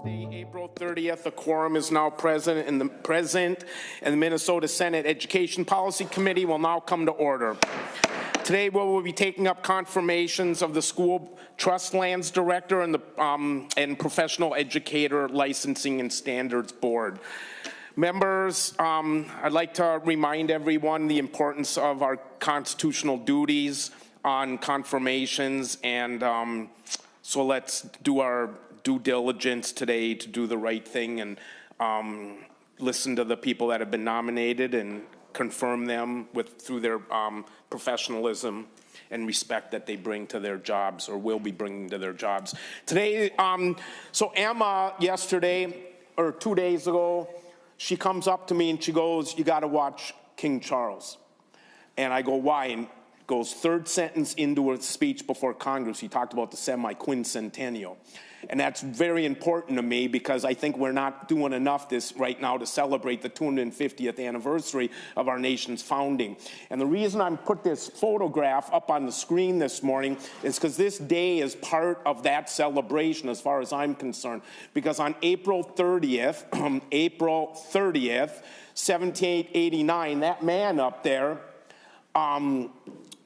Wednesday, April 30th, the quorum is now present, and the Minnesota Senate Education Policy Committee will now come to order. Today we will be taking up confirmations of the School Trust Lands Director and the Professional Educator Licensing and Standards Board. Members, I'd like to remind everyone the importance of our constitutional duties on confirmations, and so let's do our due diligence today to do the right thing and listen to the people that have been nominated and confirm them through their professionalism and respect that they bring to their jobs or will be bringing to their jobs. Today, so Emma yesterday or 2 days ago, she comes up to me and she goes, "You got to watch King Charles." And I go, "Why?" And goes, third sentence into a speech before Congress, he talked about the semi-quincentennial. And that's very important to me because I think we're not doing enough right now to celebrate the 250th anniversary of our nation's founding. And the reason I put this photograph up on the screen this morning is because this day is part of that celebration as far as I'm concerned. Because on April 30th, 1789, that man up there,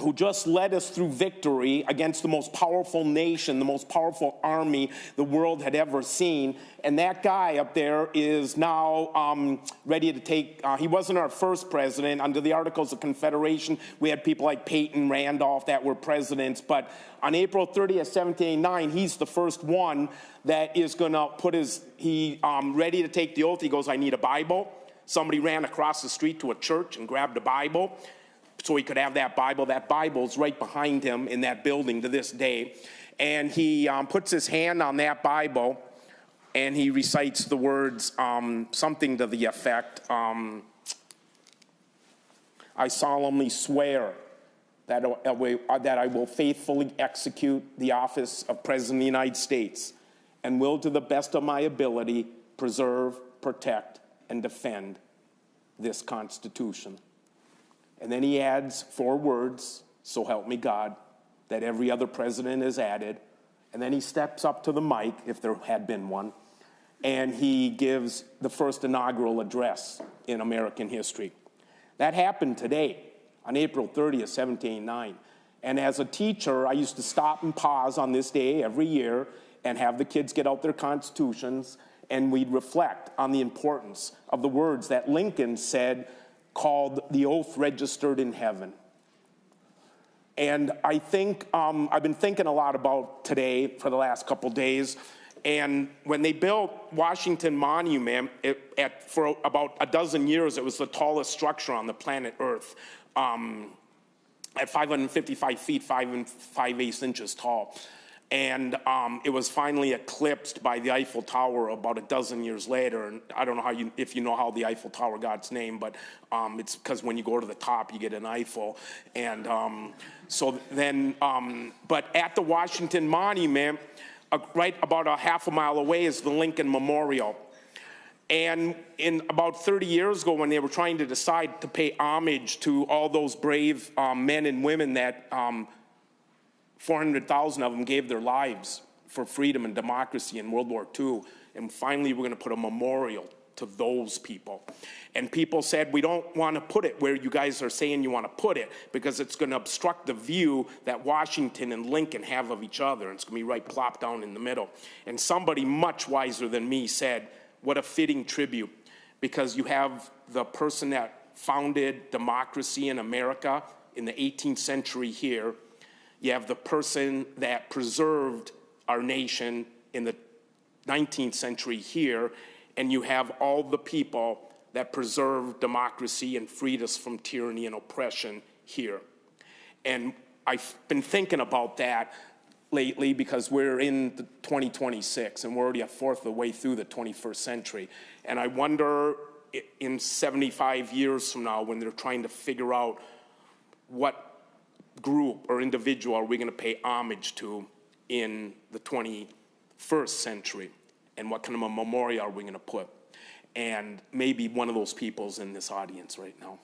who just led us through victory against the most powerful nation, the most powerful army the world had ever seen. And that guy up there is now ready to take, he wasn't our first president. Under the Articles of Confederation, we had people like Peyton Randolph that were presidents. But on April 30th, 1789, he's the first one that is going to put ready to take the oath. He goes, "I need a Bible." Somebody ran across the street to a church and grabbed a Bible so he could have that Bible. That Bible's right behind him in that building to this day. And he puts his hand on that Bible and he recites the words, something to the effect, "I solemnly swear that I will faithfully execute the office of President of the United States and will to the best of my ability preserve, protect, and defend this Constitution." And then he adds 4 words, "So help me God," that every other president has added. And then he steps up to the mic, if there had been one, and he gives the first inaugural address in American history. That happened today, on April 30th, 1789. And as a teacher, I used to stop and pause on this day every year and have the kids get out their constitutions, and we'd reflect on the importance of the words that Lincoln said, called the oath registered in heaven. And I think, I've been thinking a lot about today for the last couple days, and when they built Washington Monument, for about a dozen years, it was the tallest structure on the planet Earth, at 555 feet, 5 inches tall. And it was finally eclipsed by the Eiffel Tower about a dozen years later. And I don't know if you know how the Eiffel Tower got its name, but it's because when you go to the top, you get an Eiffel. And but at the Washington Monument, right about a half a mile away is the Lincoln Memorial. And in about 30 years ago, when they were trying to decide to pay homage to all those brave men and women that 400,000 of them gave their lives for freedom and democracy in World War II. And finally, we're going to put a memorial to those people. And people said, "We don't want to put it where you guys are saying you want to put it because it's going to obstruct the view that Washington and Lincoln have of each other. And it's going to be right plopped down in the middle." And somebody much wiser than me said, "What a fitting tribute, because you have the person that founded democracy in America in the 18th century here. You have the person that preserved our nation in the 19th century here, and you have all the people that preserved democracy and freed us from tyranny and oppression here." And I've been thinking about that lately because we're in 2026 and we're already a fourth of the way through the 21st century. And I wonder in 75 years from now, when they're trying to figure out what group or individual are we going to pay homage to in the 21st century, and what kind of a memorial are we going to put? And maybe one of those people's in this audience right now,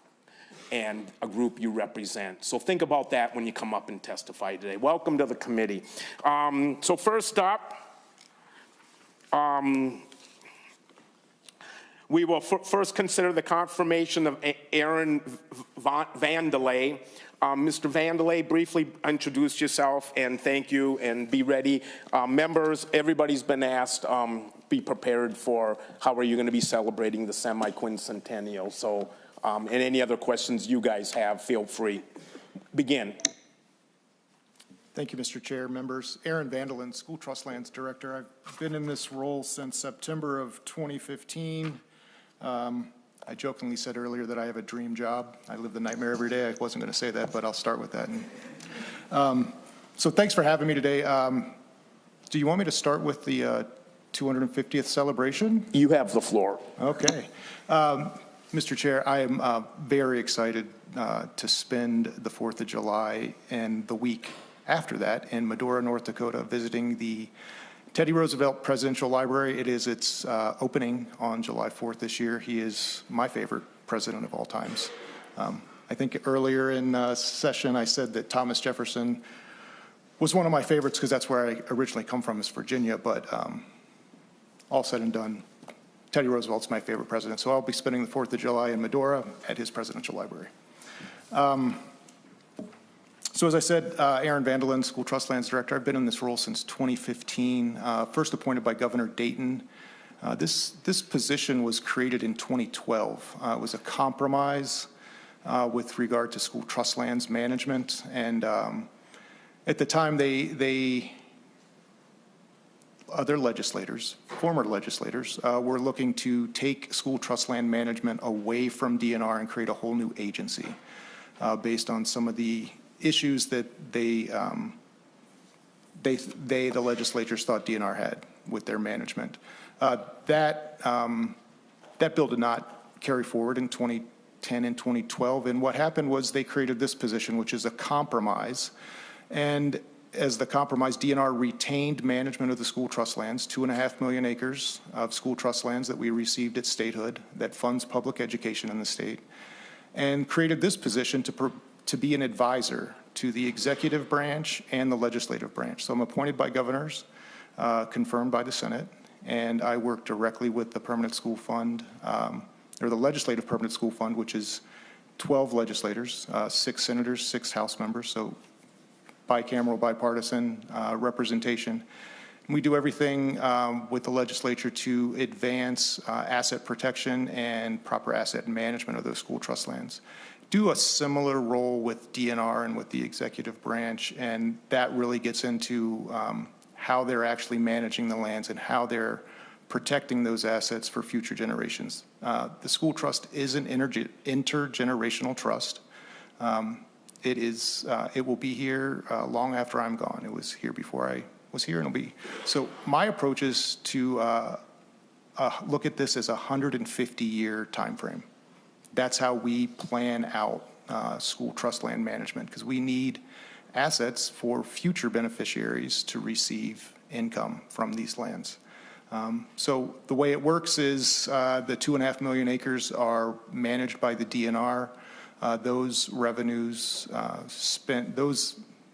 and a group you represent. So think about that when you come up and testify today. Welcome to the committee. So first up, We will first consider the confirmation of Aaron Vande. Mr. Vande, briefly introduce yourself and thank you, and be ready. Members, everybody's been asked, be prepared for how are you going to be celebrating the semi-quincentennial. So, and any other questions you guys have, feel free. Begin. Thank you, Mr. Chair, members. Aaron Vande, School Trust Lands Director. I've been in this role since September of 2015. I jokingly said earlier that I have a dream job. I live the nightmare every day. I wasn't going to say that, but I'll start with that. So thanks for having me today. Do you want me to start with the 250th celebration? You have the floor. Okay. Mr. Chair, I am very excited to spend the 4th of July and the week after that in Medora, North Dakota, visiting the Teddy Roosevelt Presidential Library. It is its opening on July 4th this year. He is my favorite president of all times. I think earlier in session I said that Thomas Jefferson was one of my favorites because that's where I originally come from, is Virginia, but all said and done, Teddy Roosevelt's my favorite president. So I'll be spending the 4th of July in Medora at his presidential library. So as I said, Aaron Vande, School Trust Lands Director. I've been in this role since 2015, first appointed by Governor Dayton. This position was created in 2012. It was a compromise with regard to school trust lands management. And at the time, other legislators, former legislators, were looking to take school trust land management away from DNR and create a whole new agency based on some of the issues that the legislatures thought DNR had with their management. That bill did not carry forward in 2010 and 2012, and what happened was they created this position, which is a compromise. And as the compromise, DNR retained management of the school trust lands, 2.5 million acres of school trust lands that we received at statehood that funds public education in the state, and created this position to be an advisor to the executive branch and the legislative branch. So I'm appointed by governors, confirmed by the Senate, and I work directly with the Permanent School Fund, or the Legislative Permanent School Fund, which is 12 legislators, 6 senators, 6 House members, so bicameral, bipartisan representation. And we do everything with the legislature to advance asset protection and proper asset management of those school trust lands. Do a similar role with DNR and with the executive branch, and that really gets into how they're actually managing the lands and how they're protecting those assets for future generations. The school trust is an intergenerational trust. It will be here long after I'm gone. It was here before I was here, and it'll be. So my approach is to look at this as a 150-year time frame. That's how we plan out school trust land management, because we need assets for future beneficiaries to receive income from these lands. So the way it works is the 2.5 million acres are managed by the DNR. Those revenues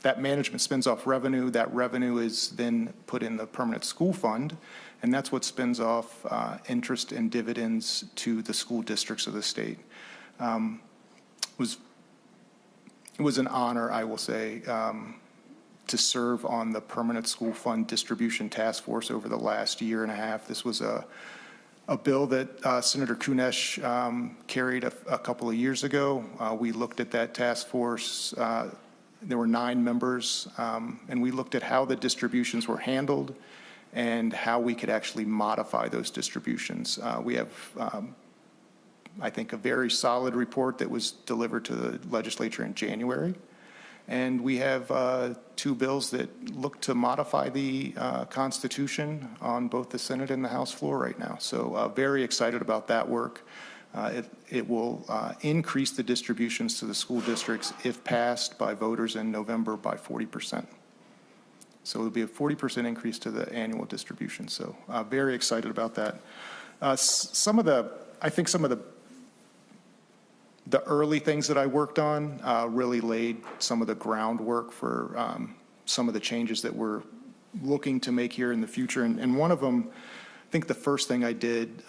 that management spins off revenue. That revenue is then put in the Permanent School Fund, and that's what spins off interest and dividends to the school districts of the state. It was an honor, I will say, to serve on the Permanent School Fund Distribution Task Force over the last year and a half. This was a bill that Senator Kunesh carried a couple of years ago. We looked at that task force. There were 9 members, and we looked at how the distributions were handled and how we could actually modify those distributions. We have, I think, a very solid report that was delivered to the legislature in January. And we have 2 bills that look to modify the Constitution on both the Senate and the House floor right now. So very excited about that work. It will increase the distributions to the school districts, if passed by voters in November, by 40%. So it'll be a 40% increase to the annual distribution. So very excited about that. Some of the early things that I worked on really laid some of the groundwork for some of the changes that we're looking to make here in the future. And one of them think the first thing I did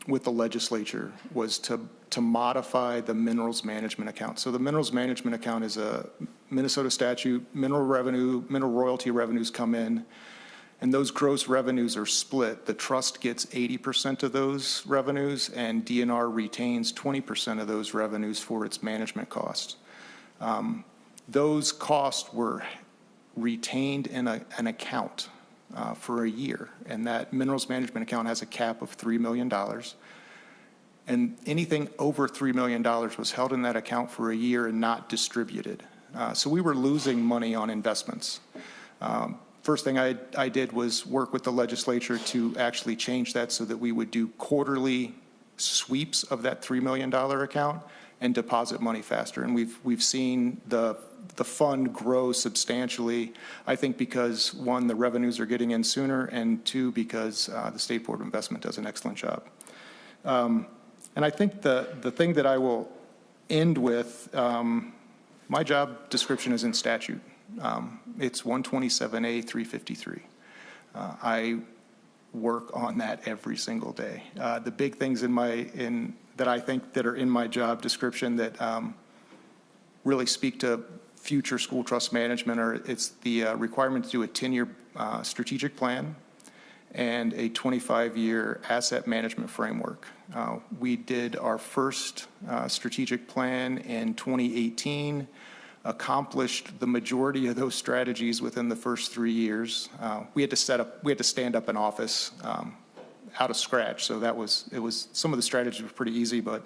with the legislature was to modify the minerals management account. So the minerals management account is a Minnesota statute. Mineral royalty revenues come in, and those gross revenues are split. The trust gets 80% of those revenues, and DNR retains 20% of those revenues for its management costs. Those costs were retained in an account for a year, and that minerals management account has a cap of $3 million. And anything over $3 million was held in that account for a year and not distributed. So we were losing money on investments. First thing I did was work with the legislature to actually change that so that we would do quarterly sweeps of that $3 million account and deposit money faster. And we've seen the fund grow substantially, I think because, one, the revenues are getting in sooner, and two, because the State Board of Investment does an excellent job. And I think the thing that I will end with, my job description is in statute. It's 127A 353. I work on that every single day. The big things that I think that are in my job description that really speak to future school trust management it's the requirement to do a 10-year strategic plan and a 25-year asset management framework. We did our first strategic plan in 2018, accomplished the majority of those strategies within the first 3 years. We had to stand up an office out of scratch, so some of the strategies were pretty easy, but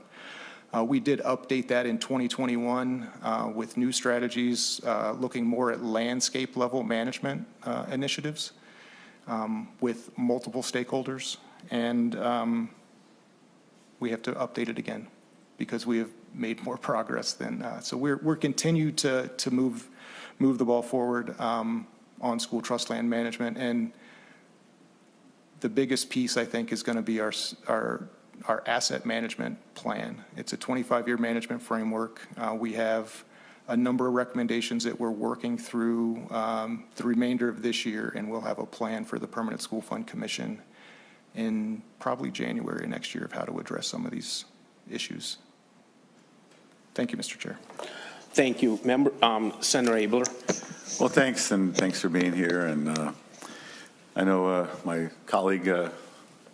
we did update that in 2021 with new strategies, looking more at landscape level management initiatives with multiple stakeholders, and we have to update it again because we have made more progress than so we're continue to move the ball forward on school trust land management. And the biggest piece, I think, is going to be our asset management plan. It's a 25-year management framework. We have a number of recommendations that we're working through the remainder of this year, and we'll have a plan for the Permanent School Fund Commission in probably January next year of how to address some of these issues. Thank you, Mr. Chair. Thank you. Senator Abler. Well, thanks, and thanks for being here. And I know my colleague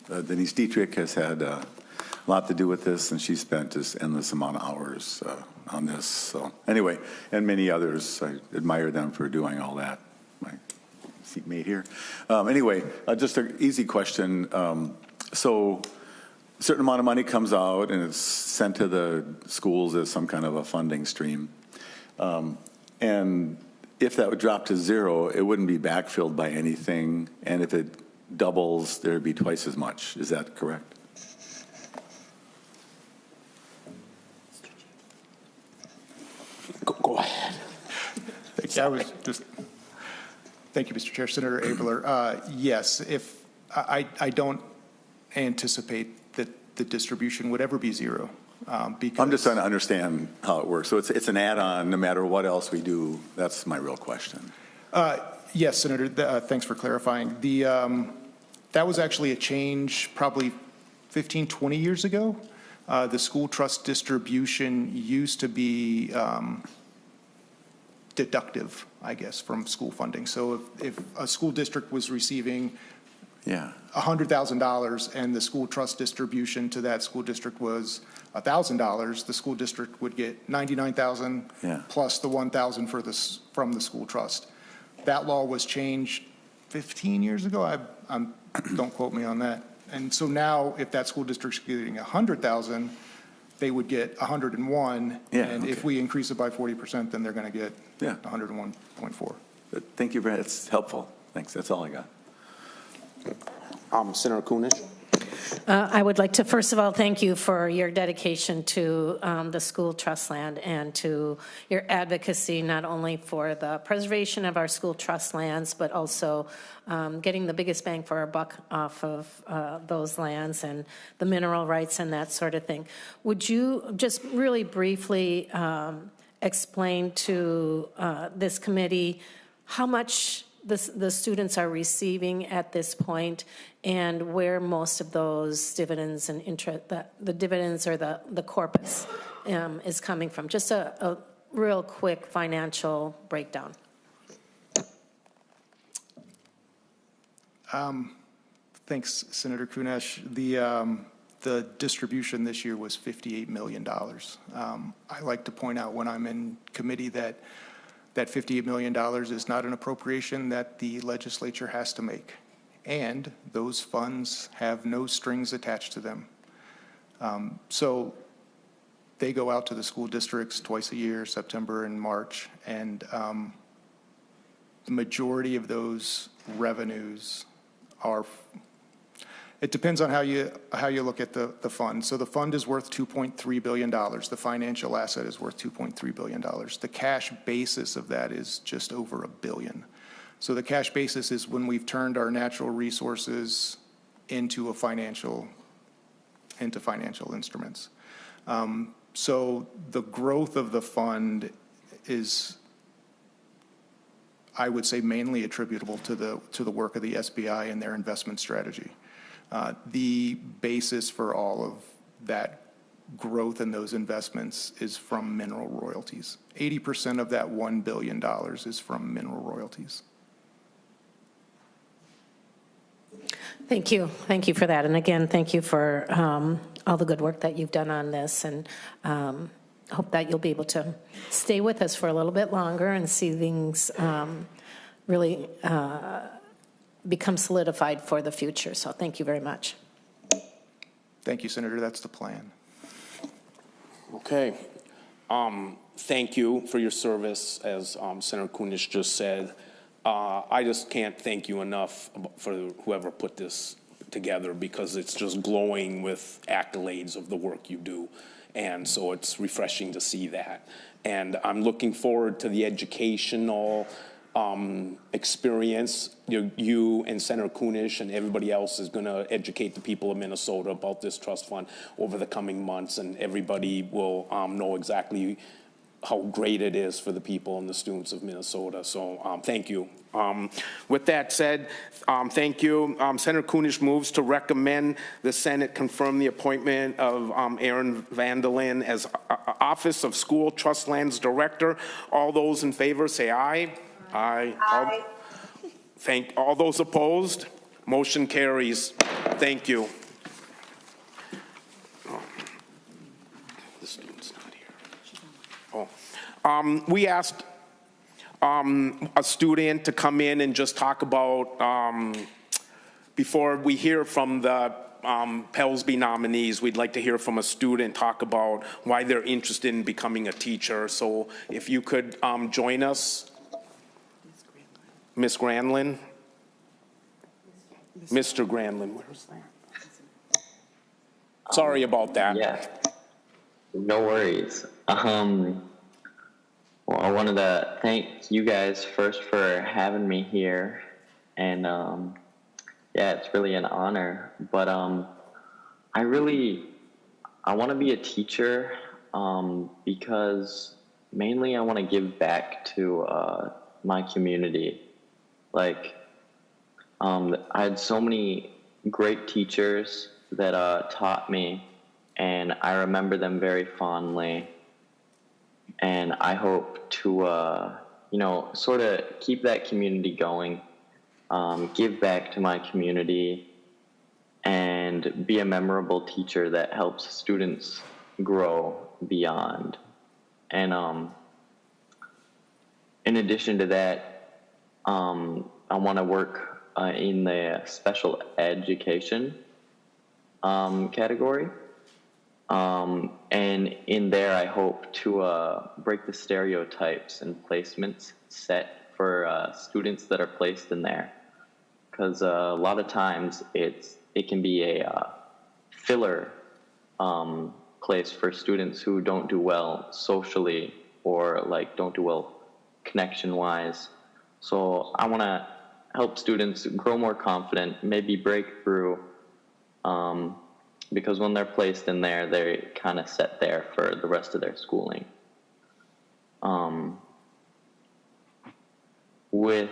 Denise Dietrich has had a lot to do with this, and she spent this endless amount of hours on this. So anyway, and many others, I admire them for doing all that. My seatmate here. Anyway, just an easy question. So a certain amount of money comes out and it's sent to the schools as some kind of a funding stream. And if that would drop to zero, it wouldn't be backfilled by anything. And if it doubles, there'd be twice as much. Is that correct? Go ahead. Thank you, Mr. Chair. Senator Abler. Yes, if I don't anticipate that the distribution would ever be zero. Because I'm just trying to understand how it works. So it's an add-on no matter what else we do. That's my real question. Yes, Senator, thanks for clarifying. That was actually a change probably 15, 20 years ago. The school trust distribution used to be deductive, I guess, from school funding. So if a school district was receiving $100,000 and the school trust distribution to that school district was $1,000, the school district would get $99,000 plus the $1,000 from the school trust. That law was changed 15 years ago. Don't quote me on that. And so now, if that school district's getting $100,000, they would get 101. And if we increase it by 40%, then they're going to get 101.4. Thank you very much. It's helpful. Thanks. That's all I got. Senator Kunish. I would like to, first of all, thank you for your dedication to the school trust land and to your advocacy, not only for the preservation of our school trust lands, but also getting the biggest bang for our buck off of those lands and the mineral rights and that sort of thing. Would you just really briefly explain to this committee how much the students are receiving at this point, and where most of those dividends and interest, the dividends or the corpus is coming from. Just a real quick financial breakdown. Thanks, Senator Kunesh. The distribution this year was $58 million. I like to point out when I'm in committee that $58 million is not an appropriation that the legislature has to make. And those funds have no strings attached to them. So they go out to the school districts twice a year, September and March, and the majority of those revenues are, it depends on how you look at the fund. So the fund is worth $2.3 billion. The financial asset is worth $2.3 billion. The cash basis of that is just over $1 billion. So the cash basis is when we've turned our natural resources into financial instruments. So the growth of the fund is, I would say, mainly attributable to the work of the SBI and their investment strategy. The basis for all of that growth in those investments is from mineral royalties. 80% of that $1 billion is from mineral royalties. Thank you. Thank you for that. And again, thank you for all the good work that you've done on this, and hope that you'll be able to stay with us for a little bit longer and see things really become solidified for the future. So thank you very much. Thank you, Senator. That's the plan. Okay. Thank you for your service, as Senator Kunesh just said. I just can't thank you enough for whoever put this together, because it's just glowing with accolades of the work you do. And so it's refreshing to see that. And I'm looking forward to the educational experience. You and Senator Kunesh and everybody else is going to educate the people of Minnesota about this trust fund over the coming months, and everybody will know exactly how great it is for the people and the students of Minnesota. So thank you. With that said, thank you. Senator Kunesh moves to recommend the Senate confirm the appointment of Aaron Vande as Office of School Trust Lands Director. All those in favor say aye. Aye. Aye. All those opposed? Motion carries. Thank you. The student's not here. Oh. We asked a student to come in and just talk about, before we hear from the PELSB nominees, we'd like to hear from a student talk about why they're interested in becoming a teacher. So if you could join us. Ms. Granlin? Mr. Granlin, where's that? Sorry about that. Yeah, no worries. Well, I wanted to thank you guys first for having me here, and yeah, it's really an honor. But I want to be a teacher because mainly I want to give back to my community. Like, I had so many great teachers that taught me, and I remember them very fondly. And I hope to, sort of keep that community going, give back to my community, and be a memorable teacher that helps students grow beyond. And in addition to that, I want to work in the special education category. And in there, I hope to break the stereotypes and placements set for students that are placed in there. Because a lot of times it can be a filler place for students who don't do well socially or don't do well connection-wise. So I want to help students grow more confident, maybe break through, because when they're placed in there, they're kind of set there for the rest of their schooling. With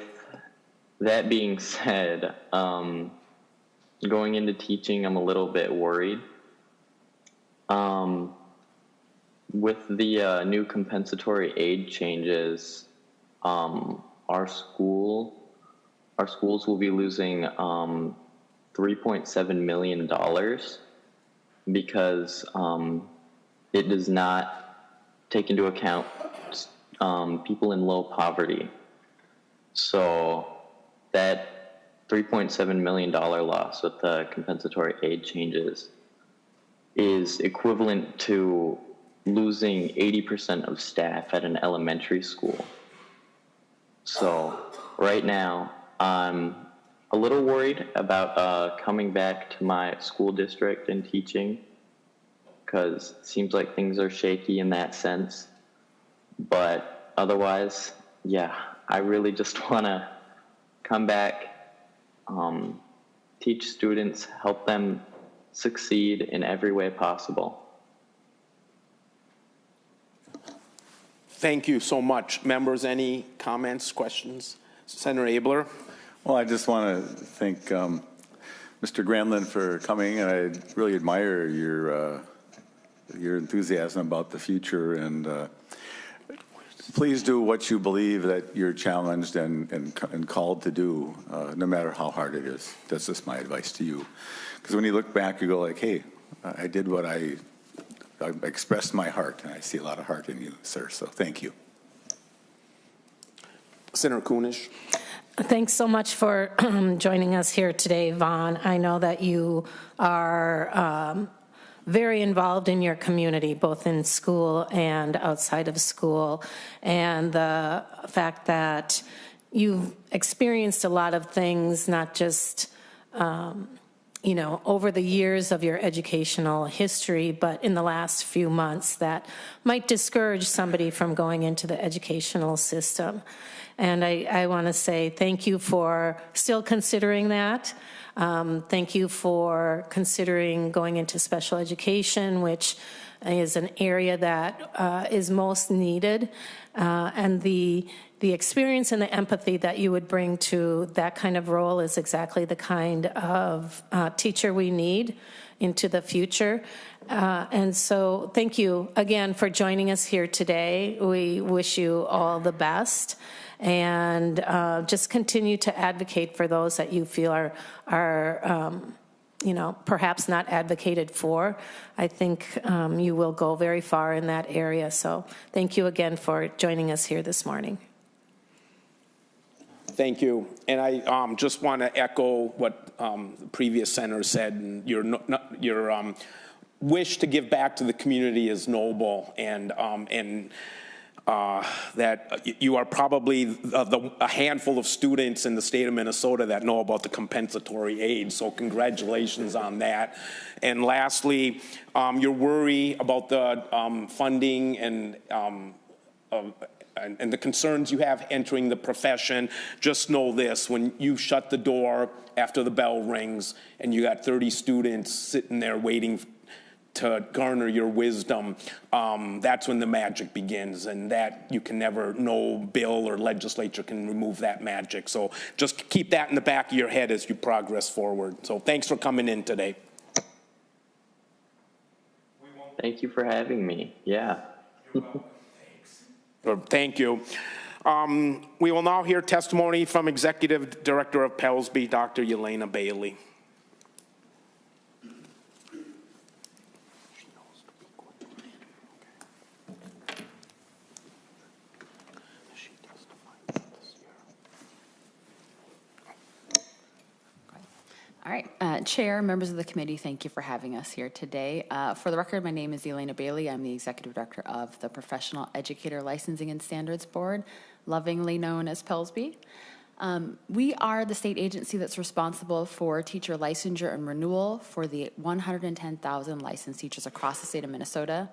that being said, going into teaching, I'm a little bit worried. With the new compensatory aid changes, our schools will be losing $3.7 million because it does not take into account people in low poverty. So that $3.7 million loss with the compensatory aid changes is equivalent to losing 80% of staff at an elementary school. So right now, I'm a little worried about coming back to my school district and teaching, because it seems like things are shaky in that sense. But otherwise, yeah, I really just want to come back, teach students, help them succeed in every way possible. Thank you so much. Members, any comments, questions? Senator Abler? Well, I just want to thank Mr. Granlund for coming, and I really admire your enthusiasm about the future, and please do what you believe that you're challenged and called to do, no matter how hard it is. That's just my advice to you. Because when you look back, you go like, hey, I did what I expressed my heart, and I see a lot of heart in you, sir, so thank you. Senator Kunish? Thanks so much for joining us here today, Vaughn. I know that you are very involved in your community, both in school and outside of school, and the fact that you've experienced a lot of things, not just over the years of your educational history, but in the last few months that might discourage somebody from going into the educational system. And I want to say thank you for still considering that. Thank you for considering going into special education, which is an area that is most needed. And the experience and the empathy that you would bring to that kind of role is exactly the kind of teacher we need into the future. And so thank you again for joining us here today. We wish you all the best. And just continue to advocate for those that you feel are perhaps not advocated for. I think you will go very far in that area. So thank you again for joining us here this morning. Thank you. And I just want to echo what the previous senator said. And your wish to give back to the community is noble, and that you are probably a handful of students in the state of Minnesota that know about the compensatory aid, so congratulations on that. And lastly, your worry about the funding and the concerns you have entering the profession, just know this: when you shut the door after the bell rings and you got 30 students sitting there waiting to garner your wisdom, that's when the magic begins, and that you can never, no bill or legislature can remove that magic. So just keep that in the back of your head as you progress forward. So thanks for coming in today. Thank you for having me. Yeah. Thank you. We will now hear testimony from Executive Director of PELSB, Dr. Yelena Bailey. All right, Chair, members of the committee, thank you for having us here today. For the record, my name is Yelena Bailey. I'm the Executive Director of the Professional Educator Licensing and Standards Board, lovingly known as PELSB. We are the state agency that's responsible for teacher licensure and renewal for the 110,000 licensed teachers across the state of Minnesota.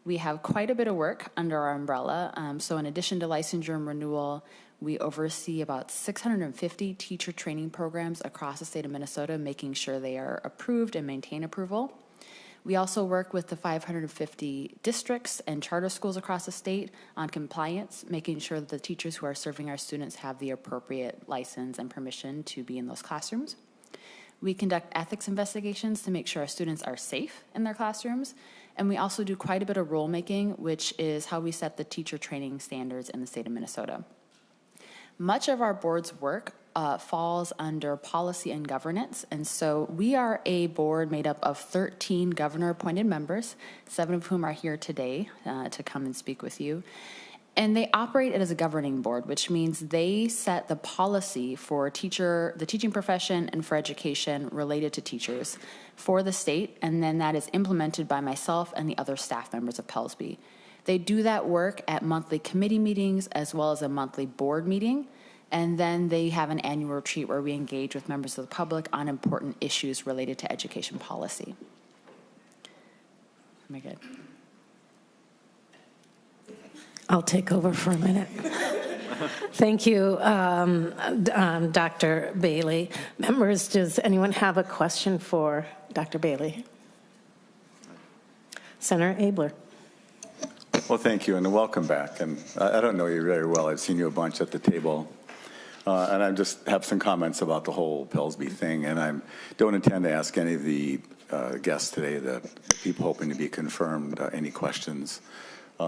We have quite a bit of work under our umbrella. So in addition to licensure and renewal, we oversee about 650 teacher training programs across the state of Minnesota, making sure they are approved and maintain approval. We also work with the 550 districts and charter schools across the state on compliance, making sure that the teachers who are serving our students have the appropriate license and permission to be in those classrooms. We conduct ethics investigations to make sure our students are safe in their classrooms. And we also do quite a bit of rulemaking, which is how we set the teacher training standards in the state of Minnesota. Much of our board's work falls under policy and governance. And so we are a board made up of 13 governor-appointed members, 7 of whom are here today to come and speak with you. And they operate it as a governing board, which means they set the policy for the teaching profession and for education related to teachers for the state, and then that is implemented by myself and the other staff members of PELSB. They do that work at monthly committee meetings as well as a monthly board meeting, and then they have an annual retreat where we engage with members of the public on important issues related to education policy. Am I good? I'll take over for a minute. Thank you, Dr. Bailey. Members, does anyone have a question for Dr. Bailey? Senator Abler. Well, thank you, and welcome back. And I don't know you very well. I've seen you a bunch at the table. And I just have some comments about the whole PELSB thing. And I don't intend to ask any of the guests today, the people hoping to be confirmed, any questions.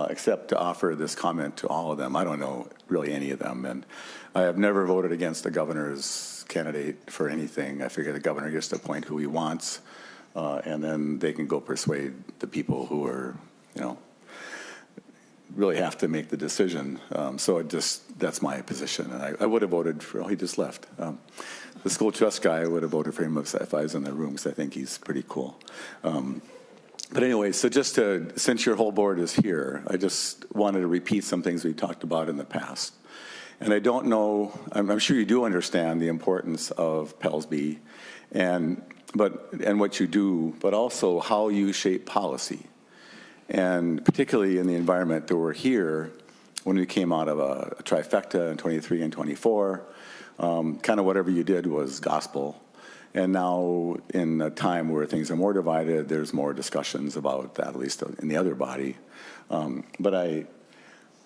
Except to offer this comment to all of them. I don't know really any of them, and I have never voted against the governor's candidate for anything. I figure the governor gets to appoint who he wants, and then they can go persuade the people who are, really have to make the decision. So that's my position, and I would have voted for, he just left. The school trust guy, I would have voted for him if I was in the room, because I think he's pretty cool. But anyway, so since your whole board is here, I just wanted to repeat some things we talked about in the past. And I don't know, I'm sure you do understand the importance of PELSB and what you do, but also how you shape policy. And particularly in the environment that we're here, when we came out of a trifecta in 23 and 24, kind of whatever you did was gospel. And now, in a time where things are more divided, there's more discussions about that, at least in the other body. But I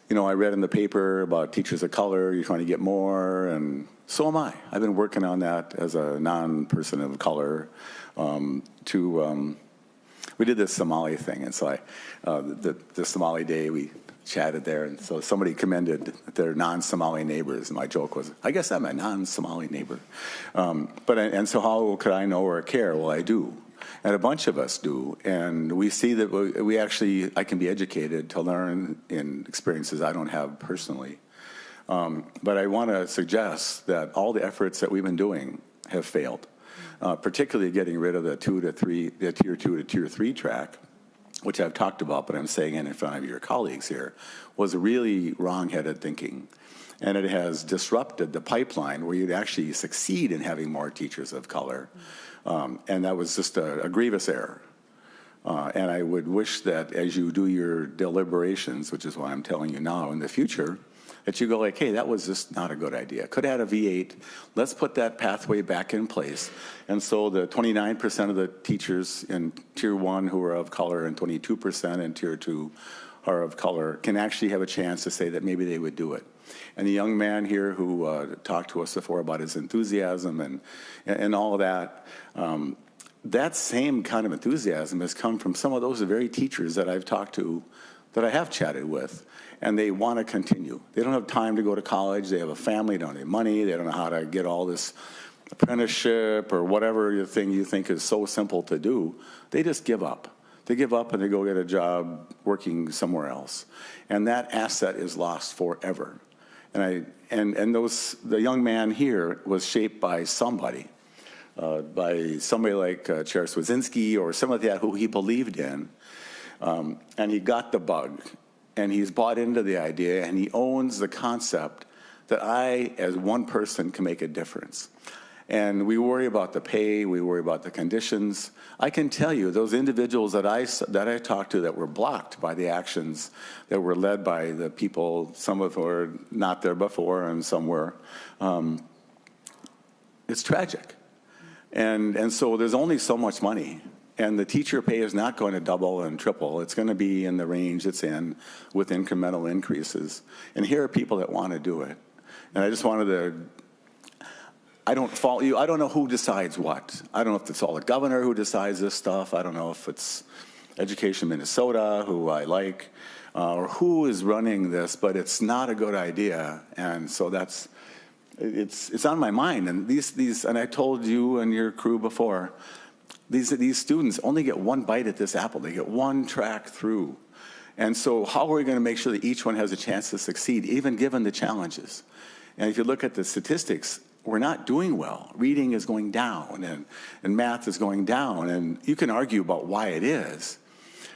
read in the paper about teachers of color, you're trying to get more, and so am I. I've been working on that as a non-person of color. We did this Somali thing, and so the Somali Day, we chatted there, and so somebody commended their non-Somali neighbors, and my joke was, I guess I'm a non-Somali neighbor. And so how could I know or care? Well, I do, and a bunch of us do, and we see that I can be educated to learn in experiences I don't have personally. But I want to suggest that all the efforts that we've been doing have failed, particularly getting rid of the tier 2 to tier 3 track, which I've talked about, but I'm saying it in front of your colleagues here, was really wrong-headed thinking. And it has disrupted the pipeline where you'd actually succeed in having more teachers of color. And that was just a grievous error. And I would wish that as you do your deliberations, which is why I'm telling you now in the future, that you go like, hey, that was just not a good idea. Could have had a V8. Let's put that pathway back in place. And so the 29% of the teachers in Tier 1 who are of color and 22% in Tier 2 are of color can actually have a chance to say that maybe they would do it. And the young man here who talked to us before about his enthusiasm and all of that, that same kind of enthusiasm has come from some of those very teachers that I've talked to, that I have chatted with, and they want to continue. They don't have time to go to college. They have a family, they don't have money. They don't know how to get all this apprenticeship or whatever thing you think is so simple to do. They just give up. They give up and they go get a job working somewhere else. And that asset is lost forever. And the young man here was shaped by somebody like Chair Swedzinski or somebody like that who he believed in. And he got the bug. And he's bought into the idea, and he owns the concept that I, as one person, can make a difference. And we worry about the pay, we worry about the conditions. I can tell you, those individuals that I talked to that were blocked by the actions that were led by the people, some of who were not there before and some were, it's tragic. And so there's only so much money And the teacher pay is not going to double and triple. It's going to be in the range it's in with incremental increases. And here are people that want to do it. And I just wanted to, I don't fault you. I don't know who decides what. I don't know if it's all the governor who decides this stuff. I don't know if it's Education Minnesota, who I like, or who is running this, but it's not a good idea. And so that's, it's on my mind. And these, and I told you and your crew before, these students only get one bite at this apple. They get one track through. And so how are we going to make sure that each one has a chance to succeed, even given the challenges? And if you look at the statistics, we're not doing well. Reading is going down, and math is going down. And you can argue about why it is.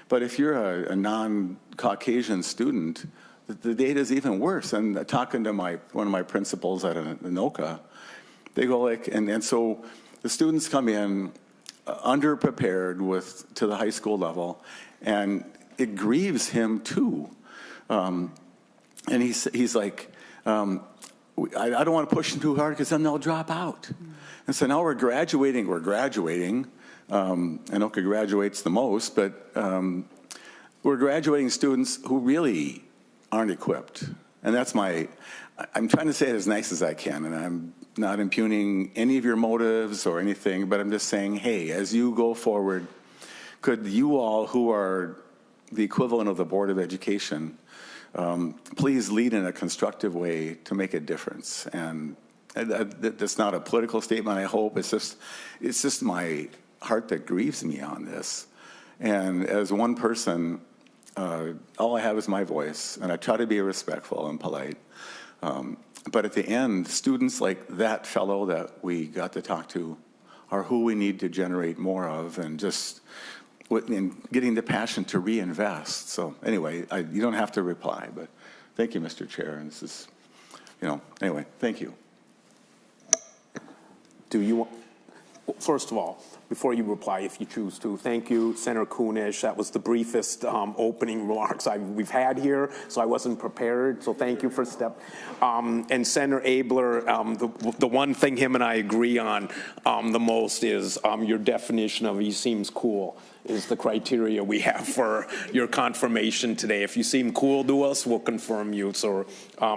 But if you're a non-Caucasian student, the data is even worse. And talking to one of my principals at Anoka, they go like, and so the students come in underprepared to the high school level, and it grieves him too. And he's like, I don't want to push them too hard because then they'll drop out. And so now we're graduating. Anoka graduates the most, but we're graduating students who really aren't equipped. And that's I'm trying to say it as nice as I can, and I'm not impugning any of your motives or anything, but I'm just saying, hey, as you go forward, could you all who are the equivalent of the Board of Education, please lead in a constructive way to make a difference? And that's not a political statement, I hope. It's just my heart that grieves me on this. And as one person, all I have is my voice, and I try to be respectful and polite. But at the end, students like that fellow that we got to talk to are who we need to generate more of, and just in getting the passion to reinvest. So anyway, you don't have to reply, but thank you, Mr. Chair. And this is, anyway, thank you. Do you want, first of all, before you reply, if you choose to, thank you, Senator Kunish. That was the briefest opening remarks we've had here, so I wasn't prepared, so thank you for and Senator Abler, the one thing him and I agree on the most is your definition of he seems cool is the criteria we have for your confirmation today. If you seem cool to us, we'll confirm you, so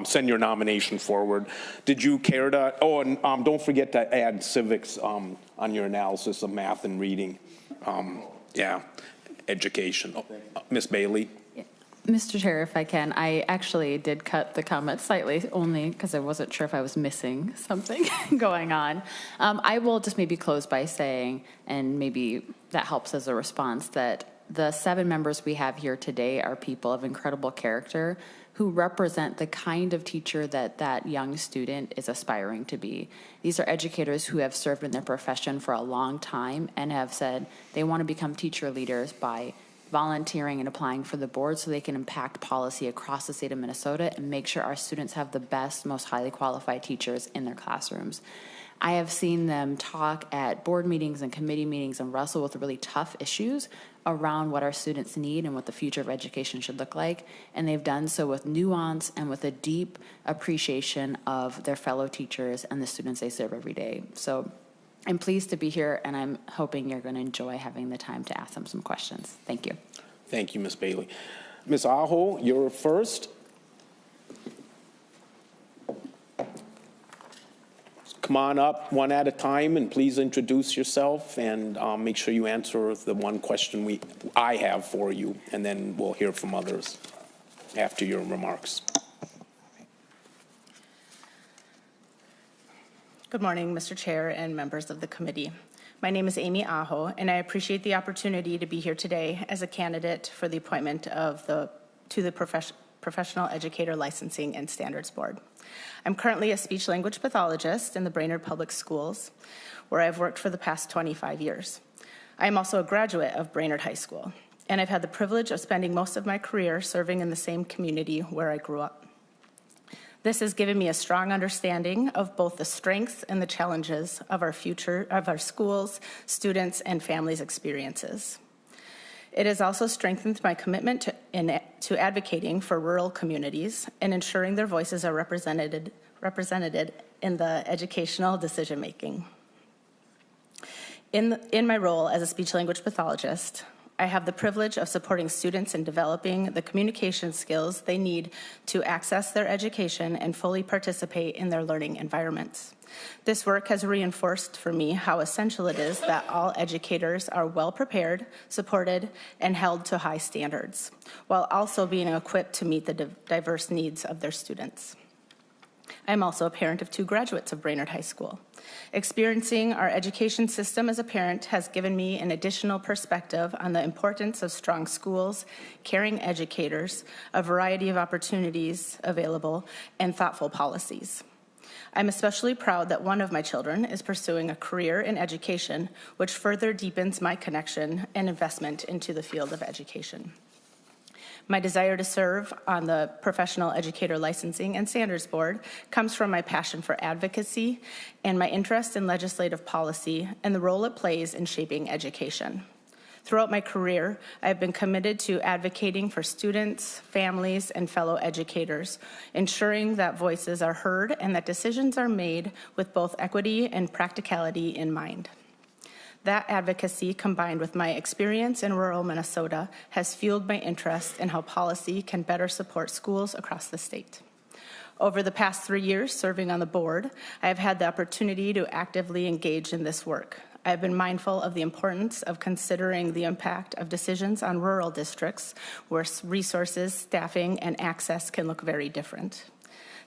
send your nomination forward. Did you care to, and don't forget to add civics on your analysis of math and reading. Education. Ms. Bailey. Mr. Chair, if I can, I actually did cut the comment slightly, only because I wasn't sure if I was missing something going on. I will just maybe close by saying, and maybe that helps as a response, that the 7 members we have here today are people of incredible character who represent the kind of teacher that young student is aspiring to be. These are educators who have served in their profession for a long time and have said they want to become teacher leaders by volunteering and applying for the board so they can impact policy across the state of Minnesota and make sure our students have the best, most highly qualified teachers in their classrooms. I have seen them talk at board meetings and committee meetings and wrestle with really tough issues around what our students need and what the future of education should look like. And they've done so with nuance and with a deep appreciation of their fellow teachers and the students they serve every day. So I'm pleased to be here, and I'm hoping you're going to enjoy having the time to ask them some questions. Thank you. Thank you, Ms. Bailey. Ms. Aho, you're first. Come on up one at a time, and please introduce yourself, and make sure you answer the one question I have for you, and then we'll hear from others after your remarks. Good morning, Mr. Chair and members of the committee. My name is Amy Aho, and I appreciate the opportunity to be here today as a candidate for the appointment to the Professional Educator Licensing and Standards Board. I'm currently a speech-language pathologist in the Brainerd Public Schools, where I've worked for the past 25 years. I am also a graduate of Brainerd High School, and I've had the privilege of spending most of my career serving in the same community where I grew up. This has given me a strong understanding of both the strengths and the challenges of our schools, students, and families' experiences. It has also strengthened my commitment to advocating for rural communities and ensuring their voices are represented in the educational decision-making. In my role as a speech-language pathologist, I have the privilege of supporting students in developing the communication skills they need to access their education and fully participate in their learning environments. This work has reinforced for me how essential it is that all educators are well prepared, supported, and held to high standards, while also being equipped to meet the diverse needs of their students. I'm also a parent of 2 graduates of Brainerd High School. Experiencing our education system as a parent has given me an additional perspective on the importance of strong schools, caring educators, a variety of opportunities available, and thoughtful policies. I'm especially proud that one of my children is pursuing a career in education, which further deepens my connection and investment into the field of education. My desire to serve on the Professional Educator Licensing and Standards Board comes from my passion for advocacy and my interest in legislative policy and the role it plays in shaping education. Throughout my career, I have been committed to advocating for students, families, and fellow educators, ensuring that voices are heard and that decisions are made with both equity and practicality in mind. That advocacy, combined with my experience in rural Minnesota, has fueled my interest in how policy can better support schools across the state. Over the past 3 years serving on the board, I have had the opportunity to actively engage in this work. I have been mindful of the importance of considering the impact of decisions on rural districts where resources, staffing, and access can look very different.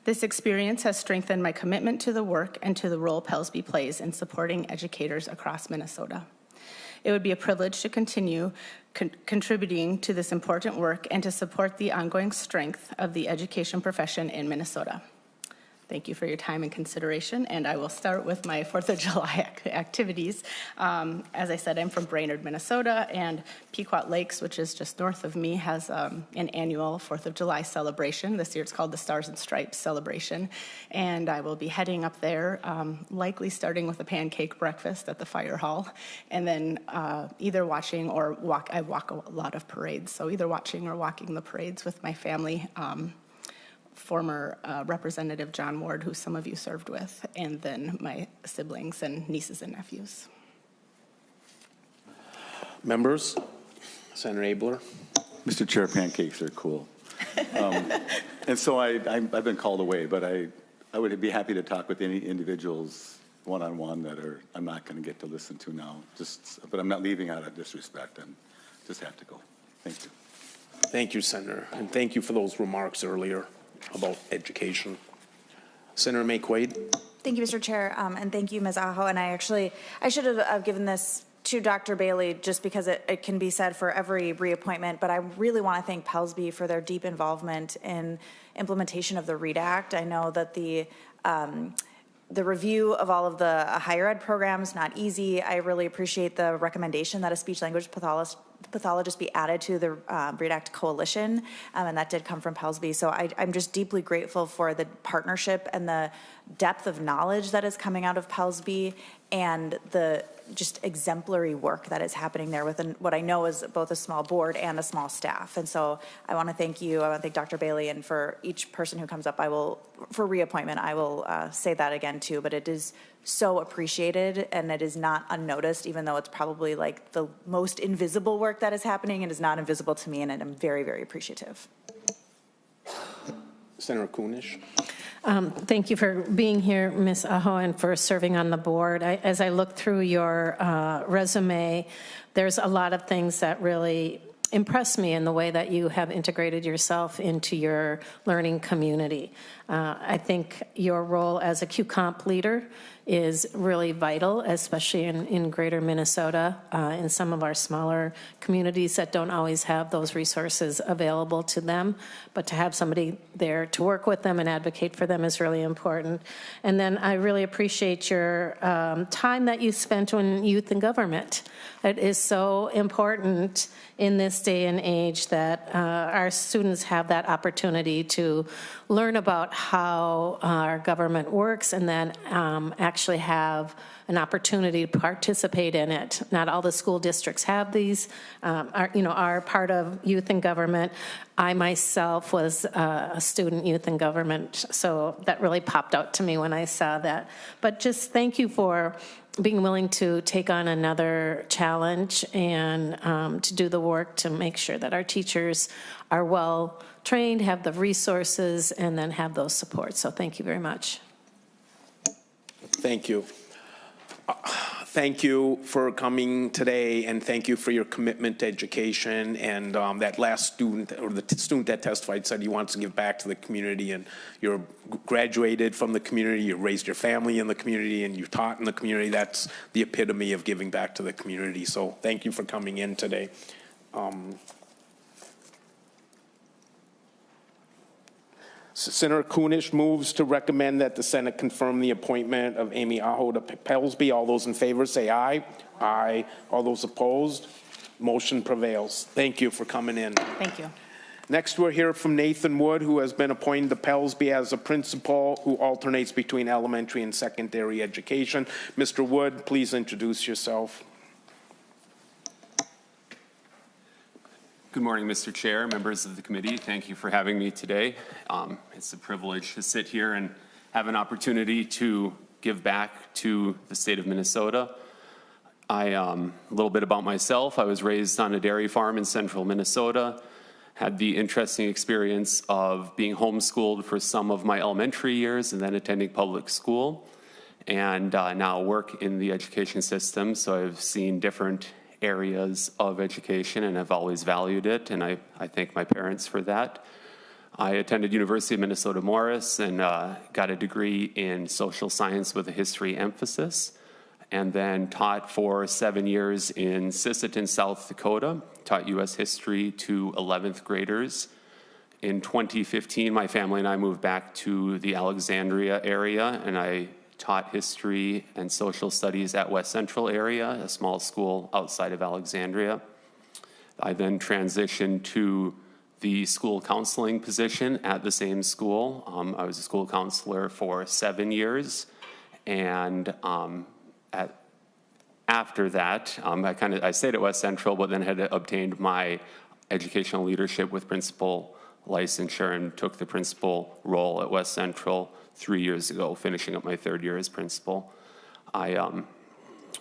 This experience has strengthened my commitment to the work and to the role PELSB plays in supporting educators across Minnesota. It would be a privilege to continue contributing to this important work and to support the ongoing strength of the education profession in Minnesota. Thank you for your time and consideration, and I will start with my 4th of July activities. As I said, I'm from Brainerd, Minnesota, and Pequot Lakes, which is just north of me, has an annual 4th of July celebration. This year it's called the Stars and Stripes celebration, and I will be heading up there, likely starting with a pancake breakfast at the fire hall, and then either watching or walk. I walk a lot of parades, so either watching or walking the parades with my family. Former Representative John Ward, who some of you served with, and then my siblings and nieces and nephews. Members, Senator Abler. Mr. Chair, pancakes are cool. And so I've been called away, but I would be happy to talk with any individuals one-on-one that I'm not going to get to listen to now. But I'm not leaving out of disrespect and just have to go. Thank you. Thank you, Senator, and thank you for those remarks earlier about education. Senator May-Quade. Thank you, Mr. Chair, and thank you, Ms. Aho. And I should have given this to Dr. Bailey just because it can be said for every reappointment, but I really want to thank PELSB for their deep involvement in implementation of the READ Act. I know that the review of all of the higher ed programs, not easy. I really appreciate the recommendation that a speech-language pathologist be added to the READ Act Coalition, and that did come from PELSB. So I'm just deeply grateful for the partnership and the depth of knowledge that is coming out of PELSB and the just exemplary work that is happening there within what I know is both a small board and a small staff. And so I want to thank you. I want to thank Dr. Bailey, and for each person who comes up, for reappointment, I will say that again too, but it is so appreciated and it is not unnoticed, even though it's probably like the most invisible work that is happening. It is not invisible to me, and I'm very, very appreciative. Senator Kunish. Thank you for being here, Ms. Aho, and for serving on the board. As I look through your resume, there's a lot of things that really impress me in the way that you have integrated yourself into your learning community. I think your role as a QComp leader is really vital, especially in greater Minnesota, in some of our smaller communities that don't always have those resources available to them. But to have somebody there to work with them and advocate for them is really important. And then I really appreciate your time that you spent in youth and government. It is so important in this day and age that our students have that opportunity to learn about how our government works and then actually have an opportunity to participate in it. Not all the school districts have these, are part of youth in government. I myself was a student youth in government, so that really popped out to me when I saw that. But just thank you for being willing to take on another challenge and to do the work to make sure that our teachers are well trained, have the resources, and then have those supports. So thank you very much. Thank you. Thank you for coming today, and thank you for your commitment to education. And that last student, or the student that testified, said he wants to give back to the community, and you're graduated from the community, you raised your family in the community, and you taught in the community. That's the epitome of giving back to the community. So thank you for coming in today. Senator Kunish moves to recommend that the Senate confirm the appointment of Amy Aho to PELSB. All those in favor say aye. Aye. All those opposed? Motion prevails. Thank you for coming in. Thank you. Next, we'll hear from Nathan Wood, who has been appointed to PELSB as a principal who alternates between elementary and secondary education. Mr. Wood, please introduce yourself. Good morning, Mr. Chair, members of the committee. Thank you for having me today. It's a privilege to sit here and have an opportunity to give back to the state of Minnesota. A little bit about myself. I was raised on a dairy farm in central Minnesota, had the interesting experience of being homeschooled for some of my elementary years and then attending public school, and now work in the education system. So I've seen different areas of education and have always valued it, and I thank my parents for that. I attended University of Minnesota Morris and got a degree in social science with a history emphasis, and then taught for 7 years in Sisseton, South Dakota, taught U.S. history to 11th graders. In 2015, my family and I moved back to the Alexandria area, and I taught history and social studies at West Central area, a small school outside of Alexandria. I then transitioned to the school counseling position at the same school. I was a school counselor for 7 years, and after that, I stayed at West Central, but then had obtained my educational leadership with principal licensure and took the principal role at West Central 3 years ago, finishing up my 3rd year as principal.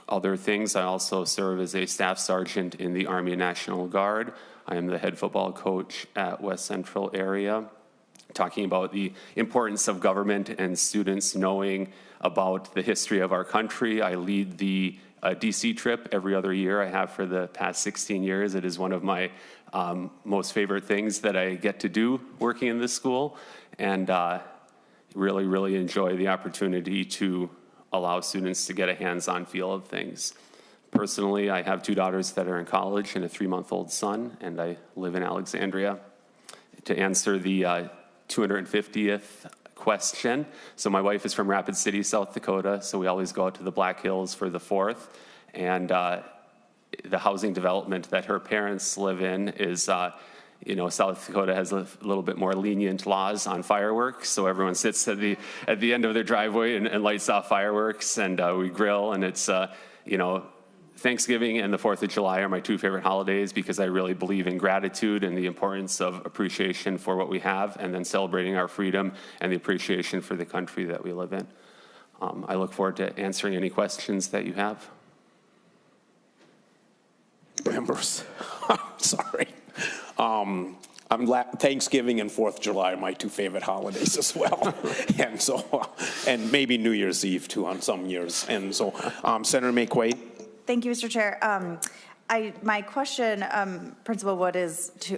Other things, I also serve as a staff sergeant in the Army National Guard. I am the head football coach at West Central area, talking about the importance of government and students knowing about the history of our country. I lead the DC trip every other year. I have for the past 16 years. It is one of my most favorite things that I get to do working in this school, and really, really enjoy the opportunity to allow students to get a hands-on feel of things. Personally, I have 2 daughters that are in college and a 3-month-old son, and I live in Alexandria. To answer the 250th question, so my wife is from Rapid City, South Dakota, so we always go out to the Black Hills for the 4th, and the housing development that her parents live in is South Dakota has a little bit more lenient laws on fireworks, so everyone sits at the end of their driveway and lights off fireworks, and we grill, and it's Thanksgiving and the 4th of July are my 2 favorite holidays because I really believe in gratitude and the importance of appreciation for what we have, and then celebrating our freedom and the appreciation for the country that we live in. I look forward to answering any questions that you have. Members, sorry. Thanksgiving and 4th of July are my 2 favorite holidays as well. and maybe New Year's Eve too on some years. And so, Senator McQuaid. Thank you, Mr. Chair. My question, Principal Wood,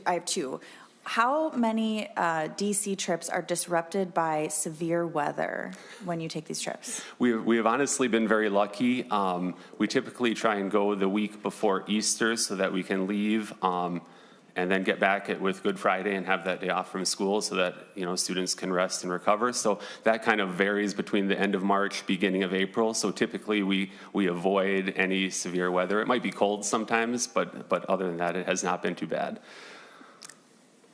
I have 2. How many DC trips are disrupted by severe weather when you take these trips? We have honestly been very lucky. We typically try and go the week before Easter so that we can leave and then get back with Good Friday and have that day off from school so that students can rest and recover. So that kind of varies between the end of March, beginning of April. So typically we avoid any severe weather. It might be cold sometimes, but other than that, it has not been too bad.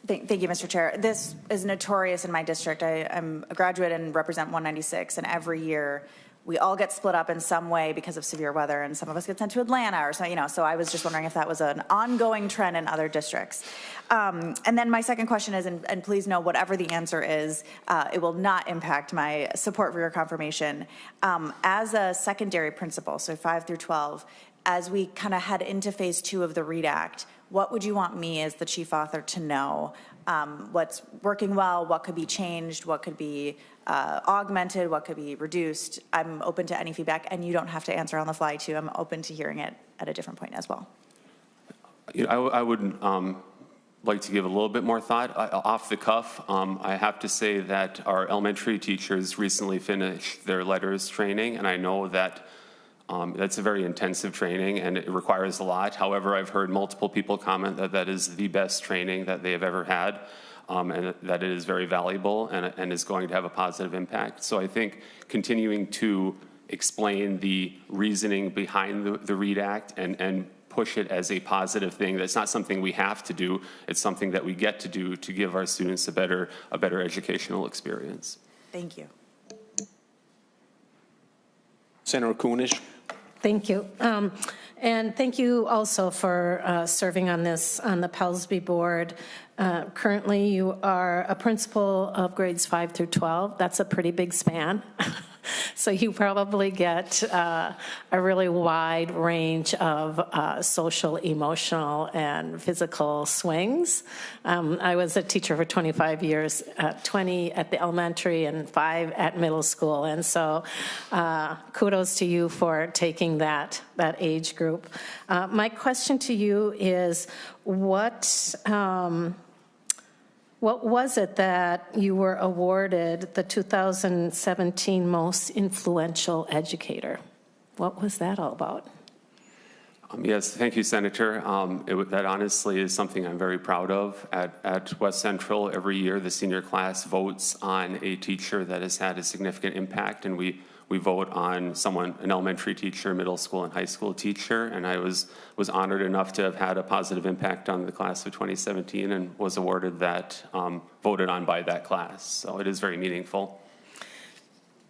Thank you, Mr. Chair. This is notorious in my district. I'm a graduate and represent 196, and every year we all get split up in some way because of severe weather, and some of us get sent to Atlanta or so, so I was just wondering if that was an ongoing trend in other districts. And then my second question is, and please know whatever the answer is, it will not impact my support for your confirmation. As a secondary principal, so 5 through 12, as we kind of head into phase 2 of the READ Act, what would you want me as the chief author to know? What's working well, what could be changed, what could be augmented, what could be reduced? I'm open to any feedback, and you don't have to answer on the fly too. I'm open to hearing it at a different point as well. I would like to give a little bit more thought. Off the cuff, I have to say that our elementary teachers recently finished their letters training, and I know that that's a very intensive training and it requires a lot. However, I've heard multiple people comment that that is the best training that they have ever had, and that it is very valuable and is going to have a positive impact. So I think continuing to explain the reasoning behind the READ Act and push it as a positive thing. That's not something we have to do. It's something that we get to do to give our students a better educational experience. Thank you. Senator Kunish. Thank you. And thank you also for serving on the PELSB board. Currently, you are a principal of grades 5 through 12. That's a pretty big span. So you probably get a really wide range of social, emotional, and physical swings. I was a teacher for 25 years, 20 at the elementary and 5 at middle school. And so kudos to you for taking that age group. My question to you is, what was it that you were awarded the 2017 Most Influential Educator? What was that all about? Yes, thank you, Senator. That honestly is something I'm very proud of. At West Central, every year the senior class votes on a teacher that has had a significant impact, and we vote on an elementary teacher, middle school, and high school teacher, and I was honored enough to have had a positive impact on the class of 2017 and was awarded that, voted on by that class. So it is very meaningful.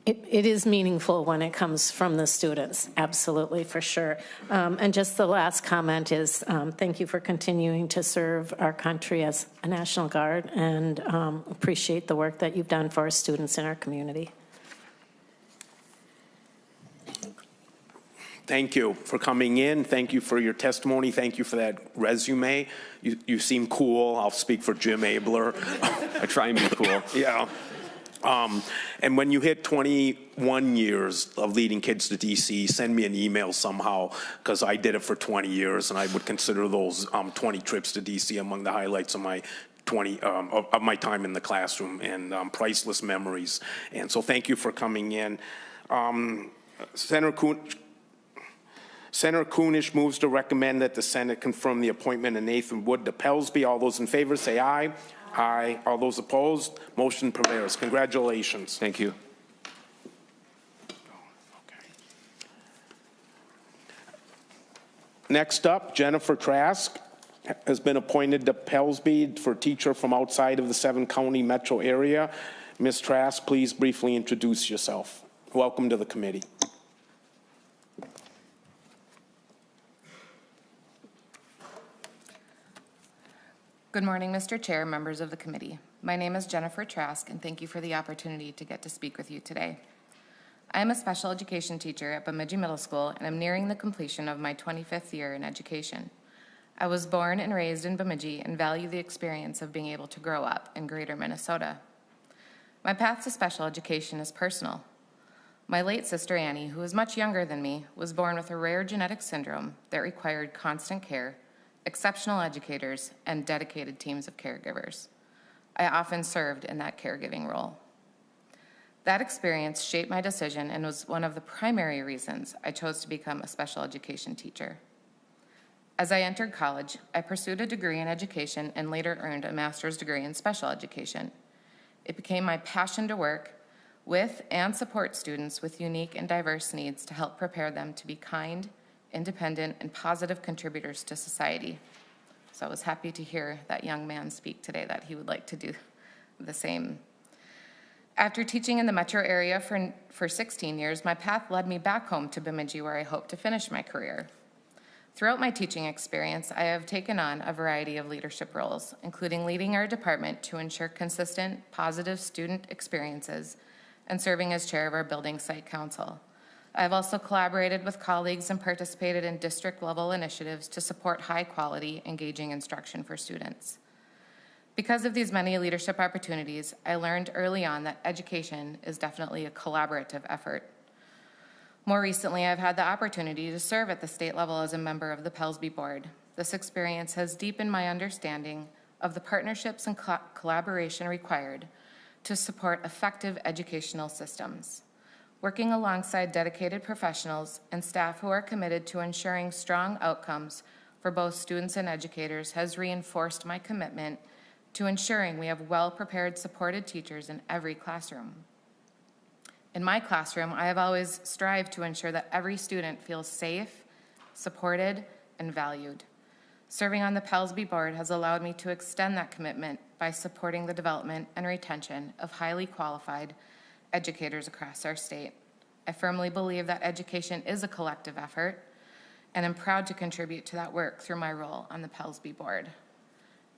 It is meaningful when it comes from the students, absolutely, for sure. And just the last comment is thank you for continuing to serve our country as a National Guard, and appreciate the work that you've done for our students in our community. Thank you for coming in. Thank you for your testimony. Thank you for that resume. You seem cool. I'll speak for Jim Abler. I try and be cool. Yeah. And when you hit 21 years of leading kids to DC, send me an email somehow, because I did it for 20 years, and I would consider those 20 trips to DC among the highlights of my of my time in the classroom, and priceless memories. And so thank you for coming in. Senator Kunish moves to recommend that the Senate confirm the appointment of Nathan Wood to PELSB. All those in favor say aye. Aye. All those opposed? Motion prevails. Congratulations. Thank you. Next up, Jennifer Trask has been appointed to PELSB for teacher from outside of the 7-county metro area. Ms. Trask, please briefly introduce yourself. Welcome to the committee. Good morning, Mr. Chair, members of the committee. My name is Jennifer Trask, and thank you for the opportunity to get to speak with you today. I am a special education teacher at Bemidji Middle School, and I'm nearing the completion of my 25th year in education. I was born and raised in Bemidji and value the experience of being able to grow up in greater Minnesota. My path to special education is personal. My late sister Annie, who is much younger than me, was born with a rare genetic syndrome that required constant care, exceptional educators, and dedicated teams of caregivers. I often served in that caregiving role. That experience shaped my decision and was one of the primary reasons I chose to become a special education teacher. As I entered college, I pursued a degree in education and later earned a master's degree in special education. It became my passion to work with and support students with unique and diverse needs to help prepare them to be kind, independent, and positive contributors to society. So I was happy to hear that young man speak today that he would like to do the same. After teaching in the metro area for 16 years, my path led me back home to Bemidji, where I hope to finish my career. Throughout my teaching experience, I have taken on a variety of leadership roles, including leading our department to ensure consistent, positive student experiences and serving as chair of our building site council. I have also collaborated with colleagues and participated in district-level initiatives to support high-quality, engaging instruction for students. Because of these many leadership opportunities, I learned early on that education is definitely a collaborative effort. More recently, I've had the opportunity to serve at the state level as a member of the PELSB board. This experience has deepened my understanding of the partnerships and collaboration required to support effective educational systems. Working alongside dedicated professionals and staff who are committed to ensuring strong outcomes for both students and educators has reinforced my commitment to ensuring we have well-prepared, supported teachers in every classroom. In my classroom, I have always strived to ensure that every student feels safe, supported, and valued. Serving on the PELSB board has allowed me to extend that commitment by supporting the development and retention of highly qualified educators across our state. I firmly believe that education is a collective effort, and I'm proud to contribute to that work through my role on the PELSB board.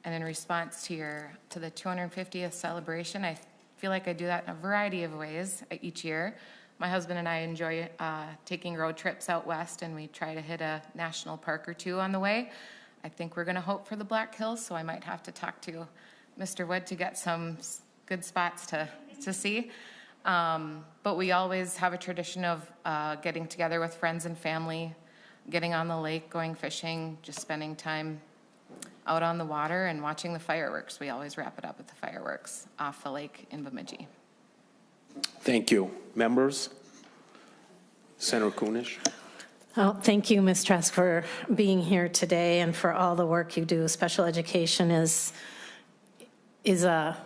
And in response to the 250th celebration, I feel like I do that in a variety of ways each year. My husband and I enjoy taking road trips out west, and we try to hit a national park or two on the way. I think we're going to hope for the Black Hills, so I might have to talk to Mr. Wood to get some good spots to see. But we always have a tradition of getting together with friends and family, getting on the lake, going fishing, just spending time out on the water and watching the fireworks. We always wrap it up with the fireworks off the lake in Bemidji. Thank you. Members? Senator Kunish. Well, thank you, Ms. Trask, for being here today and for all the work you do. Special education is a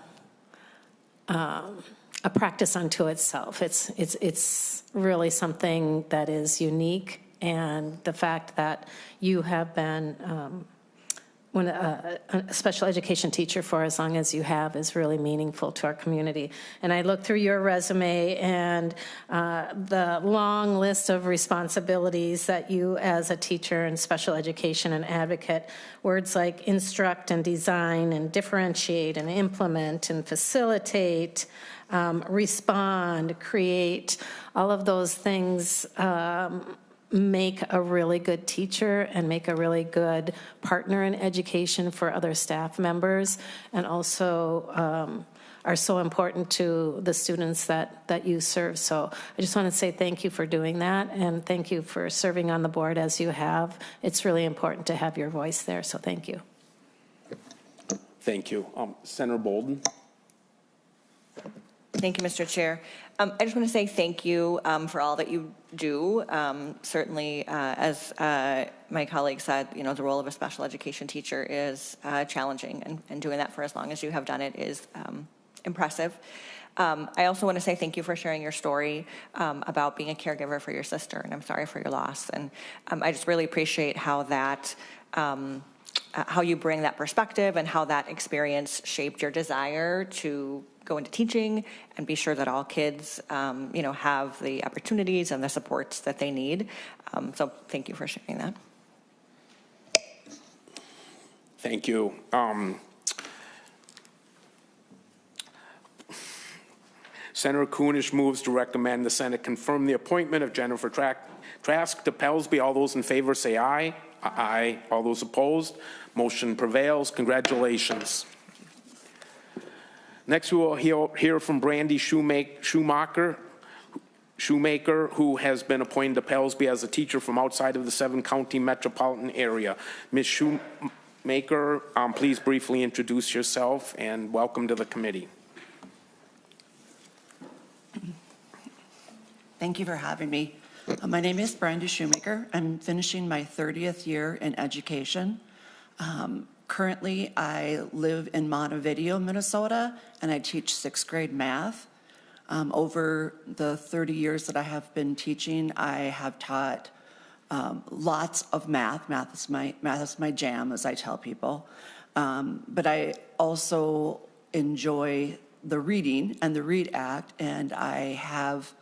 practice unto itself. It's really something that is unique, and the fact that you have been a special education teacher for as long as you have is really meaningful to our community. And I looked through your resume and the long list of responsibilities that you as a teacher in special education and advocate, words like instruct and design and differentiate and implement and facilitate, respond, create, all of those things make a really good teacher and make a really good partner in education for other staff members, and also are so important to the students that you serve. So I just want to say thank you for doing that, and thank you for serving on the board as you have. It's really important to have your voice there, so thank you. Thank you. Senator Bolden. Thank you, Mr. Chair. I just want to say thank you for all that you do. Certainly, as my colleague said, the role of a special education teacher is challenging, and doing that for as long as you have done it is impressive. I also want to say thank you for sharing your story about being a caregiver for your sister, and I'm sorry for your loss. And I just really appreciate how that how you bring that perspective and how that experience shaped your desire to go into teaching and be sure that all kids, have the opportunities and the supports that they need. So thank you for sharing that. Thank you. Senator Kunish moves to recommend the Senate confirm the appointment of Jennifer Trask to PELSB. All those in favor say aye. Aye. All those opposed? Motion prevails. Congratulations. Next, we will hear from Brandee Shoemaker, who has been appointed to PELSB as a teacher from outside of the 7-county metropolitan area. Ms. Shoemaker, please briefly introduce yourself and welcome to the committee. Thank you for having me. My name is Brandee Shoemaker. I'm finishing my 30th year in education. Currently, I live in Montevideo, Minnesota, and I teach 6th grade math. Over the 30 years that I have been teaching, I have taught Lots of math. Math is my jam, as I tell people. But I also enjoy the reading and the READ Act, and I have,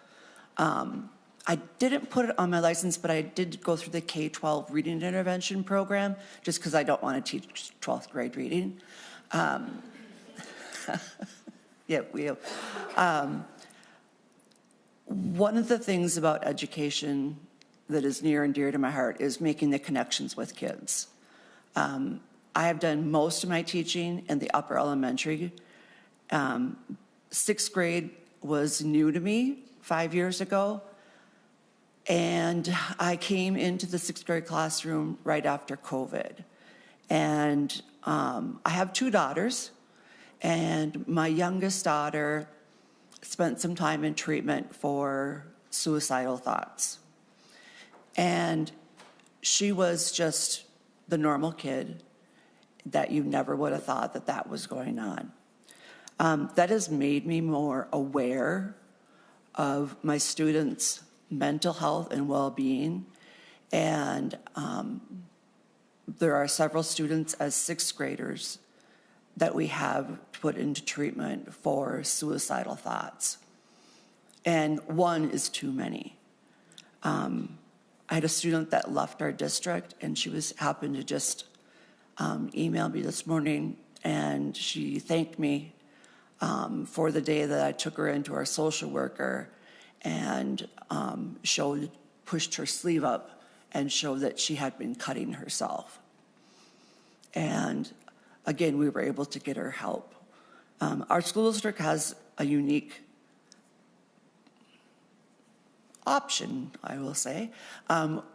I didn't put it on my license, but I did go through the K-12 reading intervention program, just because I don't want to teach 12th grade reading. Yeah, we have. One of the things about education that is near and dear to my heart is making the connections with kids. I have done most of my teaching in the upper elementary. 6th grade was new to me 5 years ago, and I came into the 6th grade classroom right after COVID. And I have 2 daughters, and my youngest daughter spent some time in treatment for suicidal thoughts. And she was just the normal kid that you never would have thought that that was going on. That has made me more aware of my students' mental health and well-being. And there are several students as 6th graders that we have put into treatment for suicidal thoughts. And 1 is too many. I had a student that left our district, and she happened to just email me this morning, and she thanked me for the day that I took her into our social worker and pushed her sleeve up and showed that she had been cutting herself. And again, we were able to get her help. Our school district has a unique option, I will say.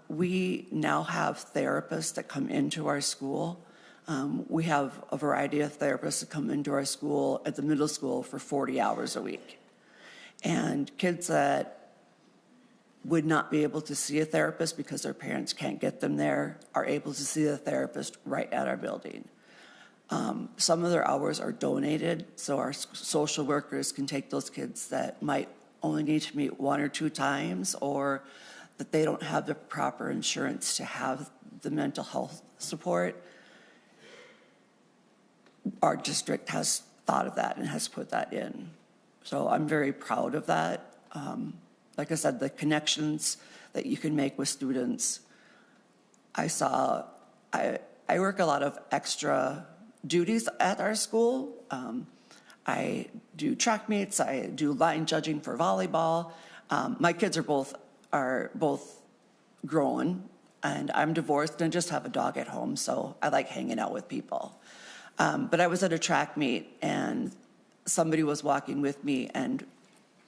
We now have therapists that come into our school. We have a variety of therapists that come into our school at the middle school for 40 hours a week. And kids that would not be able to see a therapist because their parents can't get them there are able to see the therapist right at our building. Some of their hours are donated, so our social workers can take those kids that might only need to meet 1 or 2 times, or that they don't have the proper insurance to have the mental health support. Our district has thought of that and has put that in. So I'm very proud of that. Like I said, the connections that you can make with students. I work a lot of extra duties at our school. I do track meets, I do line judging for volleyball. My kids are both grown, and I'm divorced and just have a dog at home, so I like hanging out with people. But I was at a track meet, and somebody was walking with me, and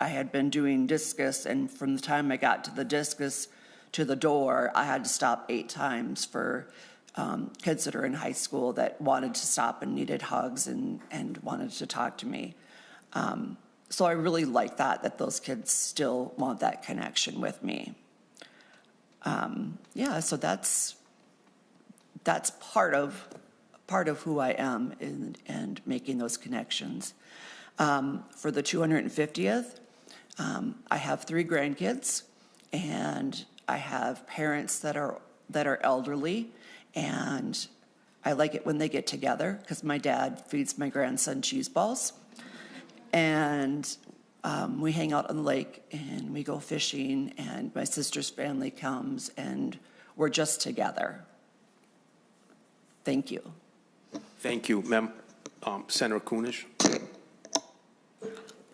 I had been doing discus, and from the time I got to the discus to the door, I had to stop 8 times for kids that are in high school that wanted to stop and needed hugs and wanted to talk to me. So I really like that those kids still want that connection with me. Yeah, so that's part of who I am and making those connections. For the 250th, I have 3 grandkids, and I have parents that are elderly. And I like it when they get together because my dad feeds my grandson cheese balls. And we hang out on the lake and we go fishing, and my sister's family comes and we're just together. Thank you. Thank you, Ma'am. Senator Kunish.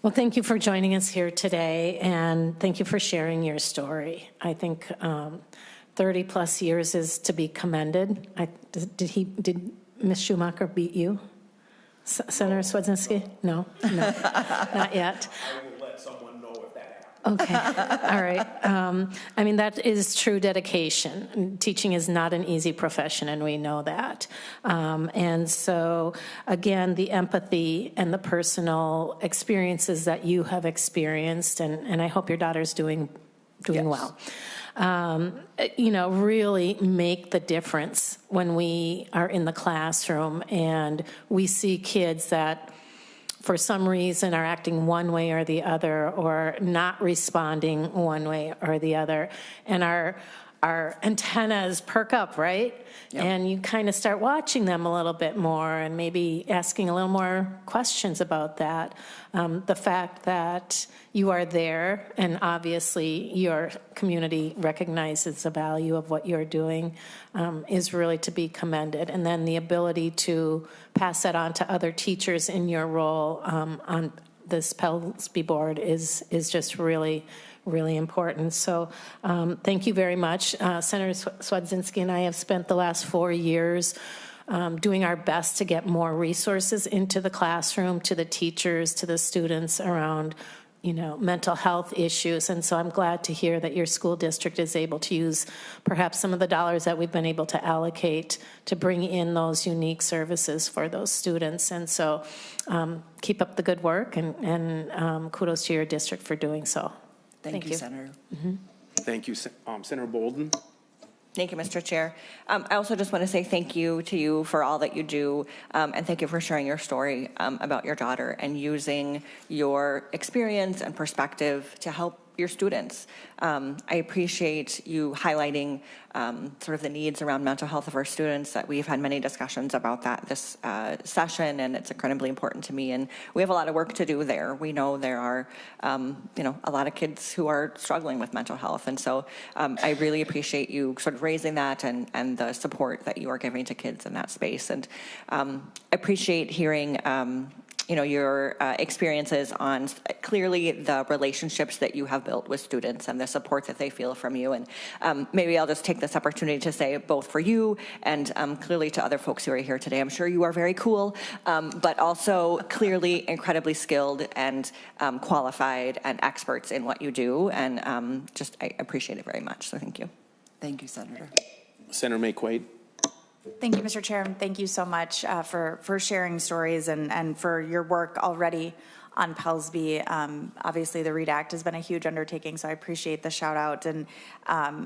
Well, thank you for joining us here today, and thank you for sharing your story. I think 30 plus years is to be commended. Did Ms. Shoemaker beat you, Senator Swedzinski? No, not yet. I will let someone know if that happens. Okay, all right. I mean, that is true dedication. Teaching is not an easy profession, and we know that. And so, again, the empathy and the personal experiences that you have experienced, and I hope your daughter's doing yes. Well. Really make the difference when we are in the classroom and we see kids that for some reason are acting one way or the other, or not responding one way or the other. And our antennas perk up, right? Yep. And you kind of start watching them a little bit more and maybe asking a little more questions about that. The fact that you are there and obviously your community recognizes the value of what you're doing is really to be commended. And then the ability to pass that on to other teachers in your role on this PELSB board is just really important. So thank you very much. Senator Swedzinski and I have spent the last 4 years doing our best to get more resources into the classroom, to the teachers, to the students around mental health issues. And so I'm glad to hear that your school district is able to use perhaps some of the dollars that we've been able to allocate to bring in those unique services for those students. And so keep up the good work and kudos to your district for doing so. Thank you, Senator. Mm-hmm. Thank you, Senator Bolden. Thank you, Mr. Chair. I also just want to say thank you to you for all that you do, and thank you for sharing your story about your daughter and using your experience and perspective to help your students. I appreciate you highlighting sort of the needs around mental health of our students. That we've had many discussions about that this session, and it's incredibly important to me. And we have a lot of work to do there. We know there are, a lot of kids who are struggling with mental health, and so I really appreciate you sort of raising that and the support that you are giving to kids in that space. And appreciate hearing. Your experiences on clearly the relationships that you have built with students and the support that they feel from you. And maybe I'll just take this opportunity to say both for you and clearly to other folks who are here today. I'm sure you are very cool, but also clearly incredibly skilled and qualified and experts in what you do. And I appreciate it very much. So thank you. Thank you, Senator. Senator McQuaid. Thank you, Mr. Chair. Thank you so much for sharing stories and for your work already on PELSB. Obviously, the READ Act has been a huge undertaking, so I appreciate the shout out and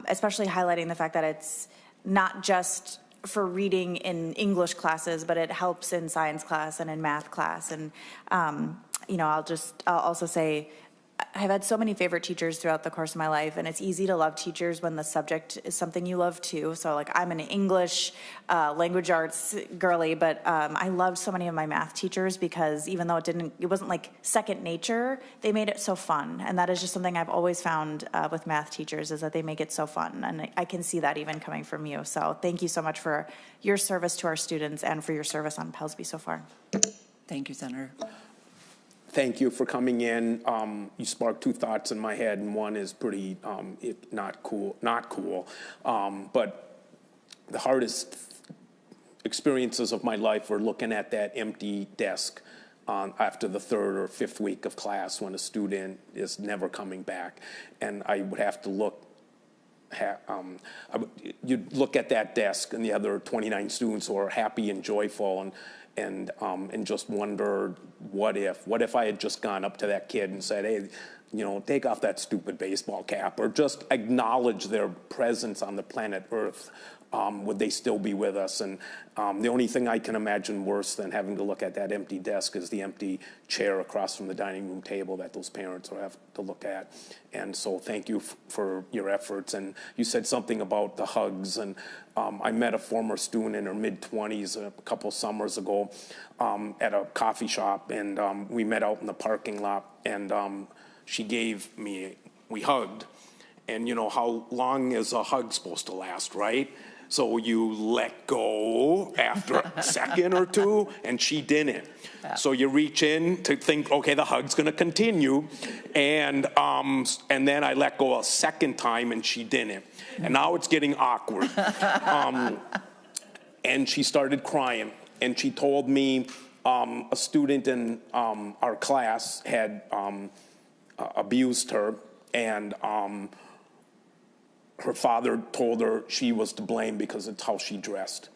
especially highlighting the fact that it's not just for reading in English classes, but it helps in science class and in math class. And, I'll also say, I've had so many favorite teachers throughout the course of my life, and it's easy to love teachers when the subject is something you love too. So I'm an English language arts girly, but I loved so many of my math teachers because even though it wasn't like second nature, they made it so fun. And that is just something I've always found with math teachers is that they make it so fun. And I can see that even coming from you. So thank you so much for your service to our students and for your service on PELSB so far. Thank you, Senator. Thank you for coming in. You sparked two thoughts in my head, and one is pretty not cool. But the hardest experiences of my life were looking at that empty desk after the third or fifth week of class when a student is never coming back, and I would have to look. You'd look at that desk and the other 29 students who are happy and joyful, and just wonder, what if I had just gone up to that kid and said, hey, take off that stupid baseball cap, or just acknowledge their presence on the planet Earth. Would they still be with us? And the only thing I can imagine worse than having to look at that empty desk is the empty chair across from the dining room table that those parents will have to look at. And so thank you for your efforts. And you said something about the hugs. And I met a former student in her mid-20s a couple summers ago at a coffee shop. And we met out in the parking lot. And we hugged. And how long is a hug supposed to last, right? So you let go after a second or two, and she didn't. Yeah. So you reach in to think, okay, the hug's going to continue, and then I let go a second time, and she didn't. And now it's getting awkward. And she started crying, and she told me a student in our class had abused her, and her father told her she was to blame because it's how she dressed.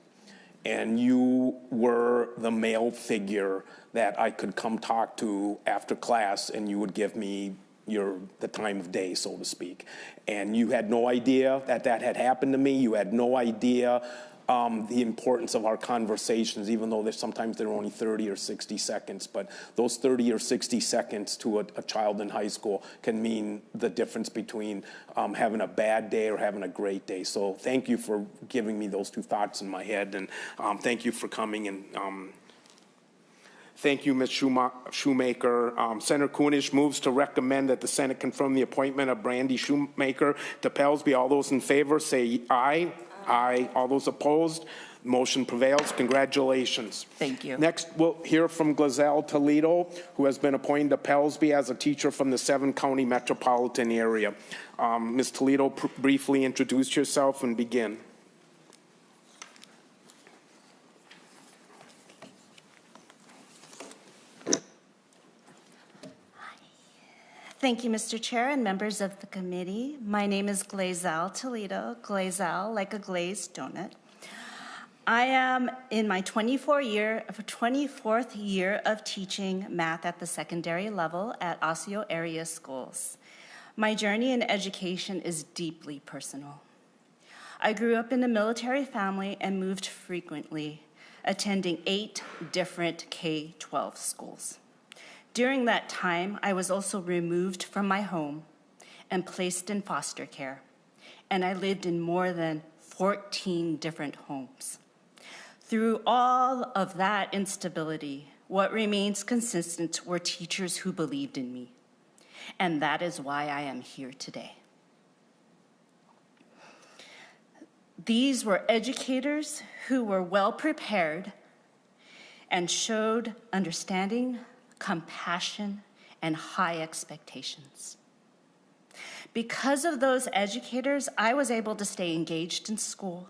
And you were the male figure that I could come talk to after class, and you would give me the time of day, so to speak. And you had no idea that had happened to me. You had no idea the importance of our conversations, even though sometimes they're only 30 or 60 seconds. But those 30 or 60 seconds to a child in high school can mean the difference between having a bad day or having a great day. So thank you for giving me those two thoughts in my head, and thank you for coming. And thank you, Ms. Shoemaker. Senator Kunish moves to recommend that the Senate confirm the appointment of Brandee Shoemaker to PELSB. All those in favor say aye. Aye. All those opposed? Motion prevails. Congratulations. Thank you. Next, we'll hear from Glazell Toledo, who has been appointed to PELSB as a teacher from the 7-county metropolitan area. Ms. Toledo, briefly introduce yourself and begin. Thank you, Mr. Chair and members of the committee. My name is Glazell Toledo, Glazell like a glazed donut. I am in my 24th year of teaching math at the secondary level at Osseo area schools. My journey in education is deeply personal. I grew up in a military family and moved frequently, attending 8 different K-12 schools. During that time, I was also removed from my home and placed in foster care, and I lived in more than 14 different homes. Through all of that instability, what remains consistent were teachers who believed in me, and that is why I am here today. These were educators who were well prepared and showed understanding, compassion, and high expectations. Because of those educators, I was able to stay engaged in school,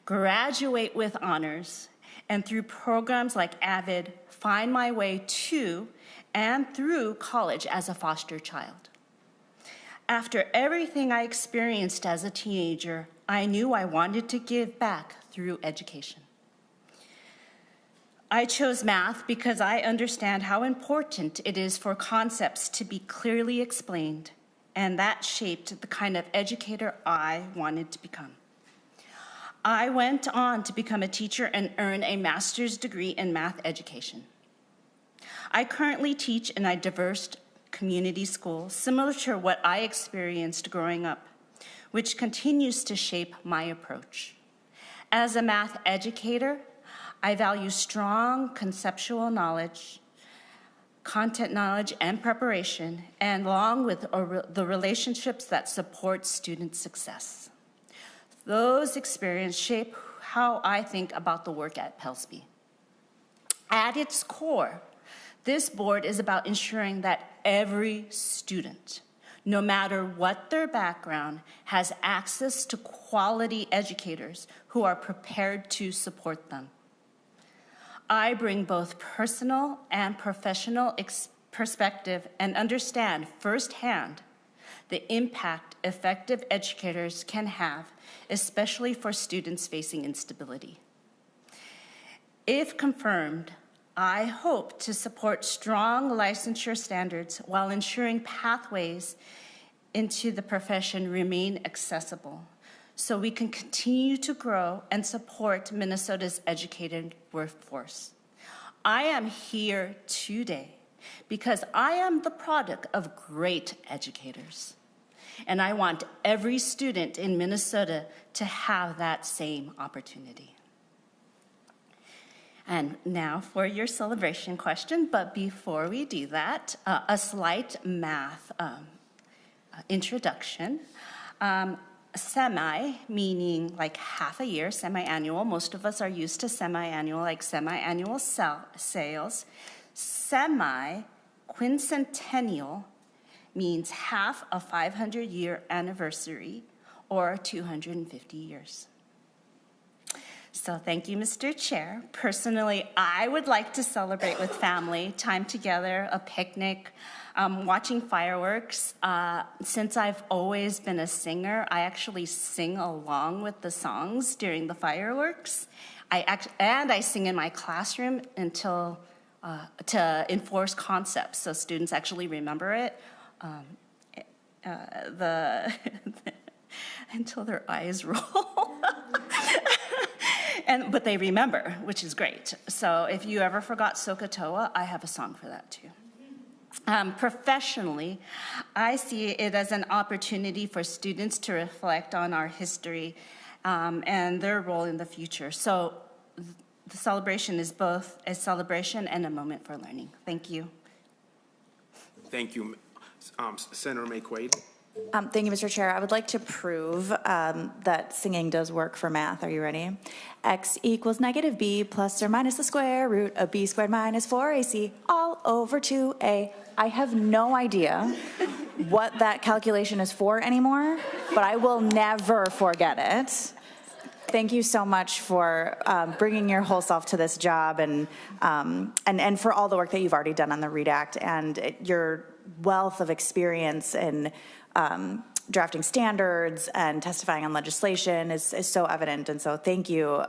graduate with honors, and through programs like AVID, find my way to and through college as a foster child. After everything I experienced as a teenager, I knew I wanted to give back through education. I chose math because I understand how important it is for concepts to be clearly explained, and that shaped the kind of educator I wanted to become. I went on to become a teacher and earn a master's degree in math education. I currently teach in a diverse community school, similar to what I experienced growing up, which continues to shape my approach. As a math educator, I value strong conceptual knowledge, content knowledge, and preparation, and along with the relationships that support student success. Those experiences shape how I think about the work at PELSB. At its core, this board is about ensuring that every student, no matter what their background, has access to quality educators who are prepared to support them. I bring both personal and professional perspective and understand firsthand the impact effective educators can have, especially for students facing instability. If confirmed, I hope to support strong licensure standards while ensuring pathways into the profession remain accessible, so we can continue to grow and support Minnesota's educated workforce. I am here today because I am the product of great educators, and I want every student in Minnesota to have that same opportunity. And now for your celebration question, but before we do that, a slight math introduction. Semi, meaning like half a year, semi-annual. Most of us are used to semi-annual, like semi-annual sales. Semi-quincentennial means half a 500-year anniversary or 250 years. So thank you, Mr. Chair. Personally, I would like to celebrate with family, time together, a picnic, watching fireworks. Since I've always been a singer, I actually sing along with the songs during the fireworks. I sing in my classroom until to enforce concepts, so students actually remember it. until their eyes roll. But they remember, which is great. So if you ever forgot Sokotoa, I have a song for that too. Professionally, I see it as an opportunity for students to reflect on our history and their role in the future. So the celebration is both a celebration and a moment for learning. Thank you. Thank you. Senator McQuaid. Thank you, Mr. Chair. I would like to prove that singing does work for math. Are you ready? X equals negative b plus or minus the square root of b squared minus 4ac all over 2a. I have no idea what that calculation is for anymore, but I will never forget it. Thank you so much for bringing your whole self to this job and for all the work that you've already done on the READ Act and your wealth of experience in drafting standards and testifying on legislation is so evident. And so thank you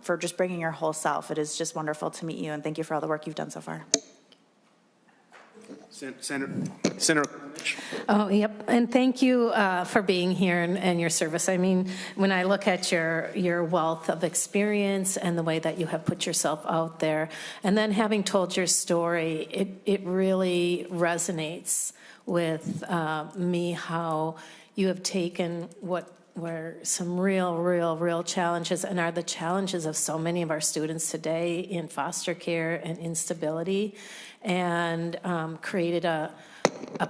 for just bringing your whole self. It is just wonderful to meet you, and thank you for all the work you've done so far. Senator. Oh, yep. And thank you for being here and your service. I mean, when I look at your wealth of experience and the way that you have put yourself out there, and then having told your story, it really resonates with me how you have taken what were some real challenges and are the challenges of so many of our students today in foster care and instability, and created a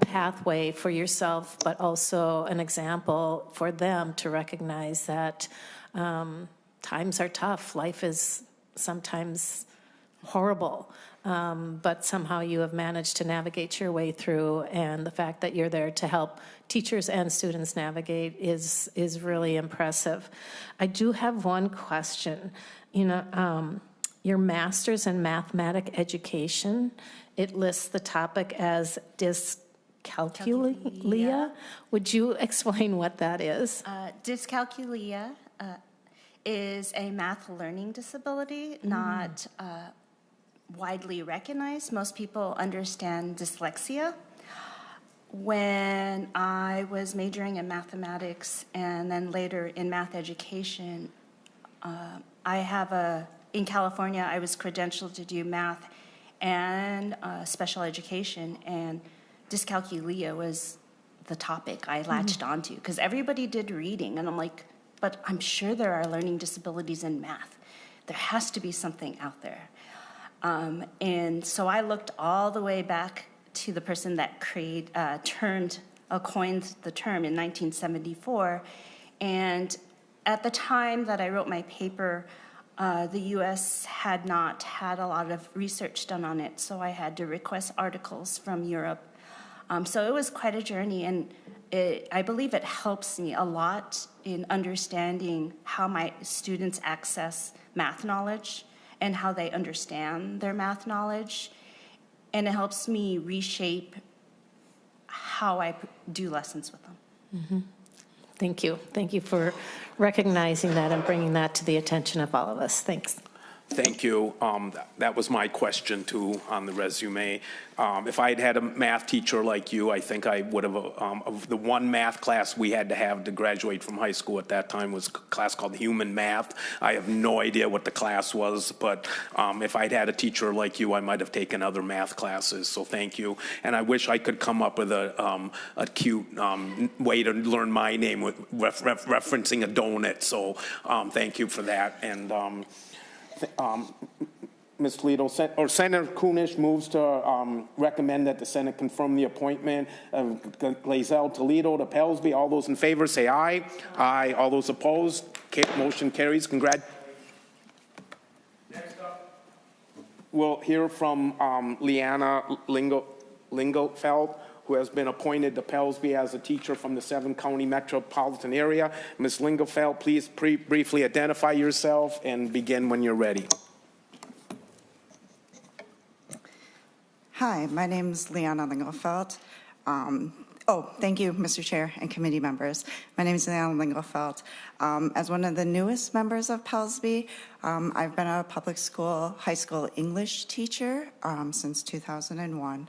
pathway for yourself, but also an example for them to recognize that times are tough. Life is sometimes horrible, but somehow you have managed to navigate your way through, and the fact that you're there to help teachers and students navigate is really impressive. I do have one question. You know, your master's in mathematic education, it lists the topic as dyscalculia. Would you explain what that is? Dyscalculia is a math learning disability, not widely recognized. Most people understand dyslexia. When I was majoring in mathematics and then later in math education, in California, I was credentialed to do math and special education, and dyscalculia was the topic I latched onto because everybody did reading, and I'm like, but I'm sure there are learning disabilities in math. There has to be something out there. And so I looked all the way back to the person that coined the term in 1974. And at the time that I wrote my paper, the U.S. had not had a lot of research done on it, so I had to request articles from Europe. So it was quite a journey, and I believe it helps me a lot in understanding how my students access math knowledge and how they understand their math knowledge, and it helps me reshape how I do lessons with them. Mm-hmm. Thank you. Thank you for recognizing that and bringing that to the attention of all of us. Thanks. Thank you. That was my question, too, on the resume. If I had had a math teacher like you, I think I would have, of the one math class we had to have to graduate from high school at that time was a class called Human Math. I have no idea what the class was, but if I'd had a teacher like you, I might have taken other math classes, so thank you. And I wish I could come up with a cute way to learn my name with referencing a donut, so thank you for that. And Ms. Toledo, Senator Kunish moves to recommend that the Senate confirm the appointment of Glazell, Toledo to PELSB. All those in favor say aye. Aye. All those opposed? Motion carries. Congratulations. Next up, we'll hear from Liana Lingofelt, who has been appointed to PELSB as a teacher from the 7-county metropolitan area. Ms. Lingofelt, please briefly identify yourself and begin when you're ready. Hi, my name is Liana Lingofelt. Thank you, Mr. Chair and committee members. My name is Liana Lingofelt. As one of the newest members of PELSB, I've been a public school, high school English teacher since 2001.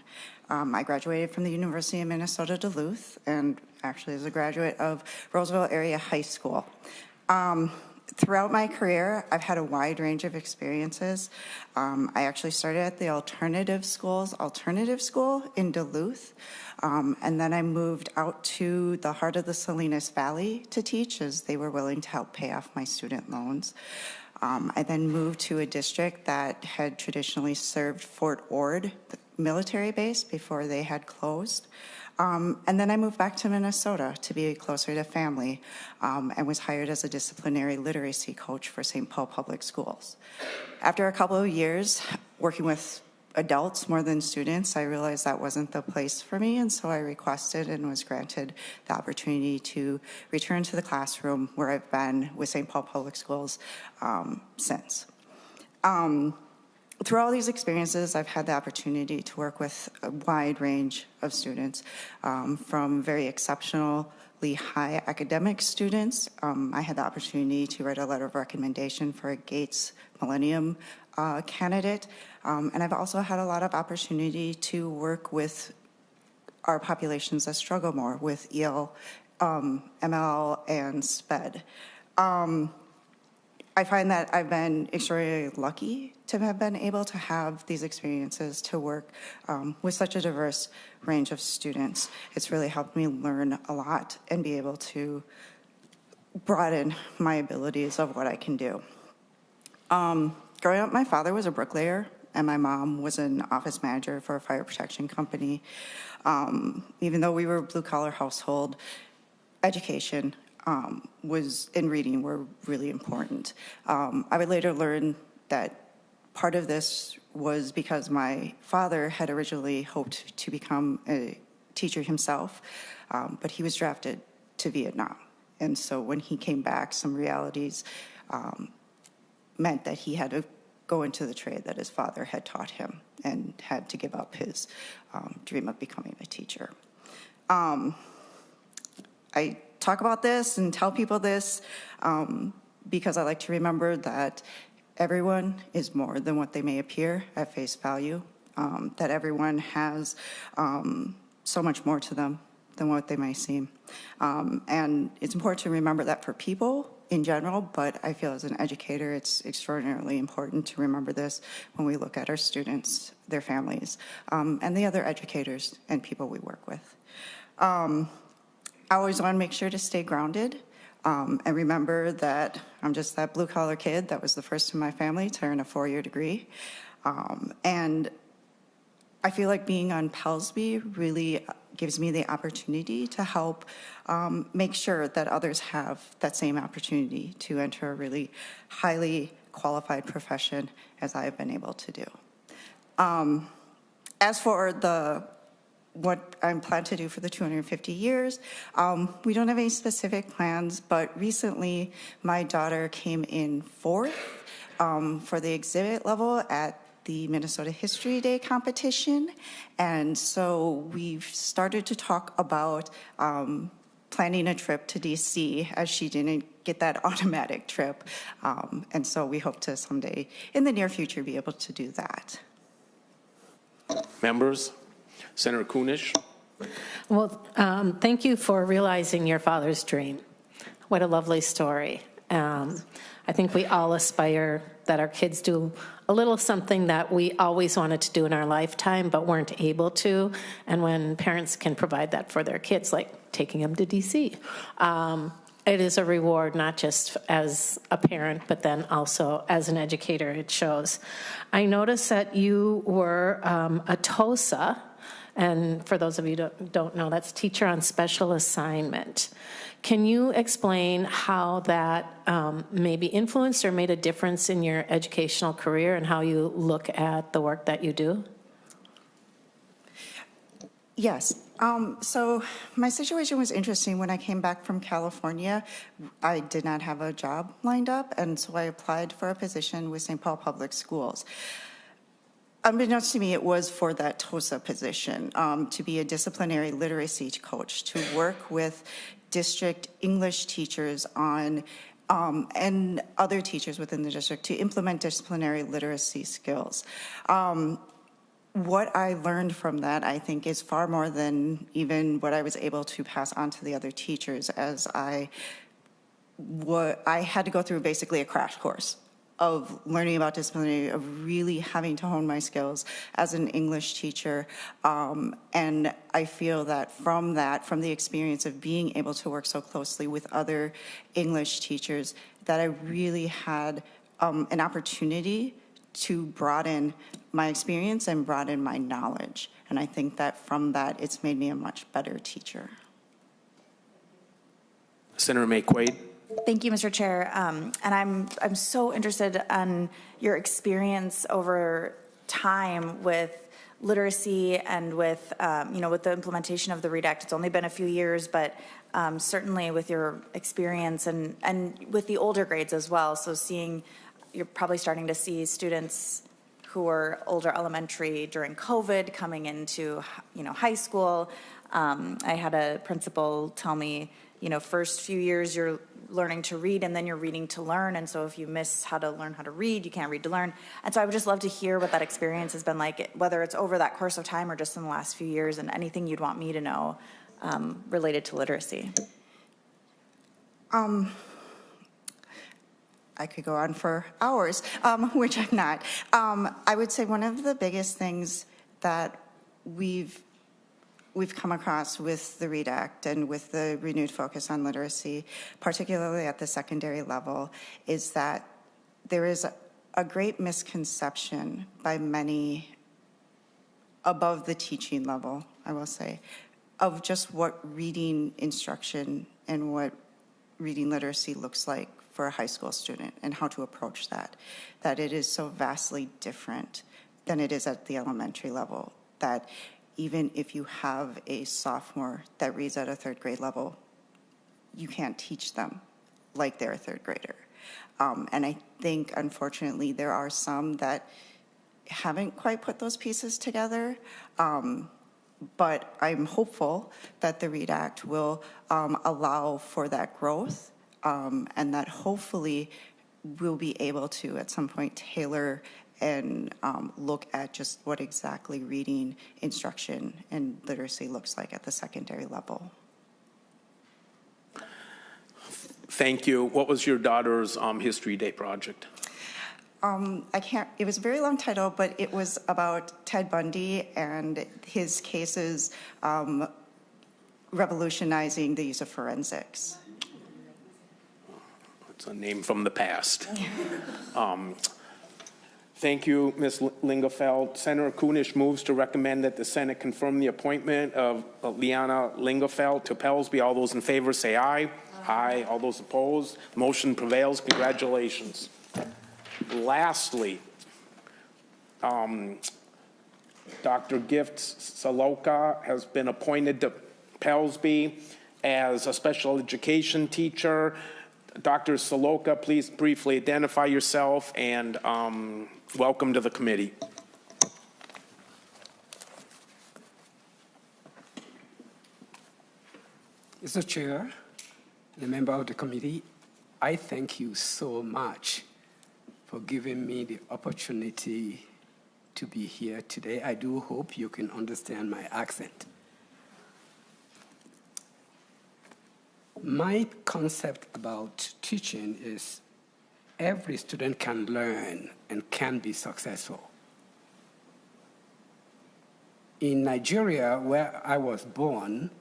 I graduated from the University of Minnesota Duluth, and actually is a graduate of Roseville Area High School. Throughout my career, I've had a wide range of experiences. I actually started at the Alternative School in Duluth, and then I moved out to the heart of the Salinas Valley to teach, as they were willing to help pay off my student loans. I then moved to a district that had traditionally served Fort Ord, the military base, before they had closed. And then I moved back to Minnesota to be closer to family, and was hired as a disciplinary literacy coach for St. Paul Public Schools. After a couple of years working with adults more than students, I realized that wasn't the place for me, and so I requested and was granted the opportunity to return to the classroom, where I've been with St. Paul Public Schools since. Through all these experiences, I've had the opportunity to work with a wide range of students, from very exceptionally high academic students. I had the opportunity to write a letter of recommendation for a Gates Millennium candidate, and I've also had a lot of opportunity to work with our populations that struggle more with EL, ML, and SPED. I find that I've been extraordinarily lucky to have been able to have these experiences to work with such a diverse range of students. It's really helped me learn a lot and be able to broaden my abilities of what I can do. Growing up, my father was a bricklayer, and my mom was an office manager for a fire protection company. Even though we were a blue-collar household, education was in reading were really important. I would later learn that part of this was because my father had originally hoped to become a teacher himself, but he was drafted to Vietnam. And so when he came back, some realities meant that he had to go into the trade that his father had taught him and had to give up his dream of becoming a teacher. I talk about this and tell people this because I like to remember that everyone is more than what they may appear at face value, that everyone has so much more to them than what they may seem. And it's important to remember that for people in general, but I feel as an educator, it's extraordinarily important to remember this when we look at our students, their families, and the other educators and people we work with. I always want to make sure to stay grounded and remember that I'm just that blue-collar kid that was the first in my family to earn a 4-year degree. And I feel like being on PELSB really gives me the opportunity to help make sure that others have that same opportunity to enter a really highly qualified profession as I have been able to do. As for what I'm planning to do for the 250 years. We don't have any specific plans, but recently my daughter came in 4th for the exhibit level at the Minnesota History Day competition. And so we've started to talk about planning a trip to DC, as she didn't get that automatic trip. And so we hope to someday in the near future be able to do that. Members? Senator Kunish. Well, thank you for realizing your father's dream. What a lovely story. I think we all aspire that our kids do a little something that we always wanted to do in our lifetime but weren't able to, and when parents can provide that for their kids, like taking them to DC. It is a reward, not just as a parent, but then also as an educator, it shows. I noticed that you were a TOSA, and for those of you who don't know, that's Teacher on Special Assignment. Can you explain how that maybe influenced or made a difference in your educational career and how you look at the work that you do? Yes. So my situation was interesting. When I came back from California, I did not have a job lined up, and so I applied for a position with St. Paul Public Schools. Unbeknownst to me, it was for that TOSA position, to be a disciplinary literacy coach, to work with district English teachers on and other teachers within the district to implement disciplinary literacy skills. what I learned from that, I think, is far more than even what I was able to pass on to the other teachers, as I had to go through basically a crash course of learning about disciplinary, of really having to hone my skills as an English teacher. And I feel that, from the experience of being able to work so closely with other English teachers, that I really had an opportunity to broaden my experience and broaden my knowledge. And I think that from that, it's made me a much better teacher. Senator McQuaid. Thank you, Mr. Chair. And I'm so interested in your experience over time with literacy and with, with the implementation of the READ Act. It's only been a few years, but certainly with your experience and with the older grades as well. So you're probably starting to see students who were older elementary during COVID coming into, high school. I had a principal tell me, first few years you're learning to read and then you're reading to learn. And so if you miss how to learn how to read, you can't read to learn. And so I would just love to hear what that experience has been like, whether it's over that course of time or just in the last few years, and anything you'd want me to know related to literacy. I could go on for hours, which I'm not. I would say one of the biggest things that we've come across with the READ Act and with the renewed focus on literacy, particularly at the secondary level, is that there is a great misconception by many above the teaching level, I will say, of just what reading instruction and what reading literacy looks like for a high school student and how to approach that it is so vastly different than it is at the elementary level, that even if you have a sophomore that reads at a third grade level, you can't teach them like they're a third grader. And I think, unfortunately, there are some that haven't quite put those pieces together. But I'm hopeful that the READ Act will allow for that growth, and that hopefully we'll be able to, at some point, tailor and look at just what exactly reading instruction and literacy looks like at the secondary level. Thank you. What was your daughter's History Day project? It was a very long title, but it was about Ted Bundy and his cases revolutionizing the use of forensics. It's a name from the past. Thank you, Ms. Lingofelt. Senator Kunish moves to recommend that the Senate confirm the appointment of Liana Lingofelt to PELSB. All those in favor say aye. Aye. All those opposed? Motion prevails. Congratulations. Lastly, Dr. Gifts Saloka has been appointed to PELSB as a special education teacher. Dr. Saloka, please briefly identify yourself and welcome to the committee. Mr. Chair, the member of the committee, I thank you so much for giving me the opportunity to be here today. I do hope you can understand my accent. My concept about teaching is every student can learn and can be successful. In Nigeria, where I was born,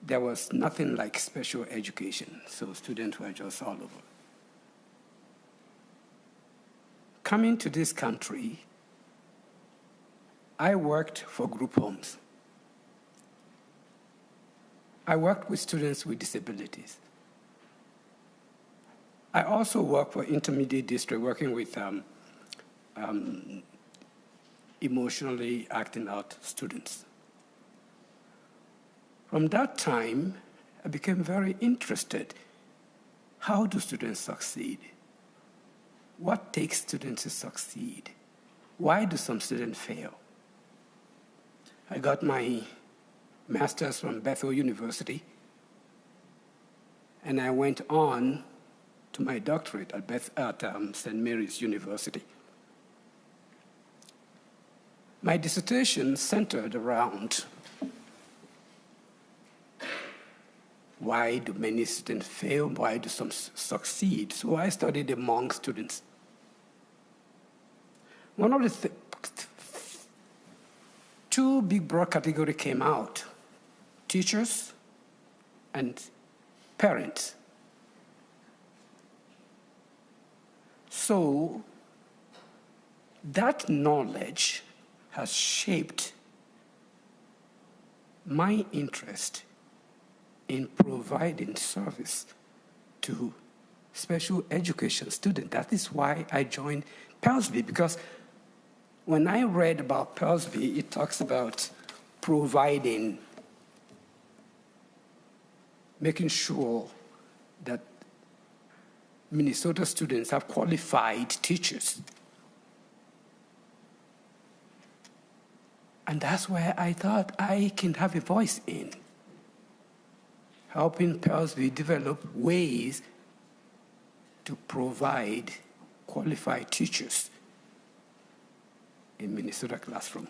there was nothing like special education, so students were just all over. Coming to this country, I worked for group homes. I worked with students with disabilities. I also worked for intermediate district, working with emotionally acting out students. From that time, I became very interested. How do students succeed? What takes students to succeed? Why do some students fail? I got my master's from Bethel University, and I went on to my doctorate at St. Mary's University. My dissertation centered around why do many students fail, why do some succeed? So I studied among students. One of the two big broad categories came out, teachers and parents. So that knowledge has shaped my interest in providing service to special education students. That is why I joined PELSB, because when I read about PELSB, it talks about providing, making sure that Minnesota students have qualified teachers. And that's where I thought I can have a voice in helping PELSB develop ways to provide qualified teachers in Minnesota classroom.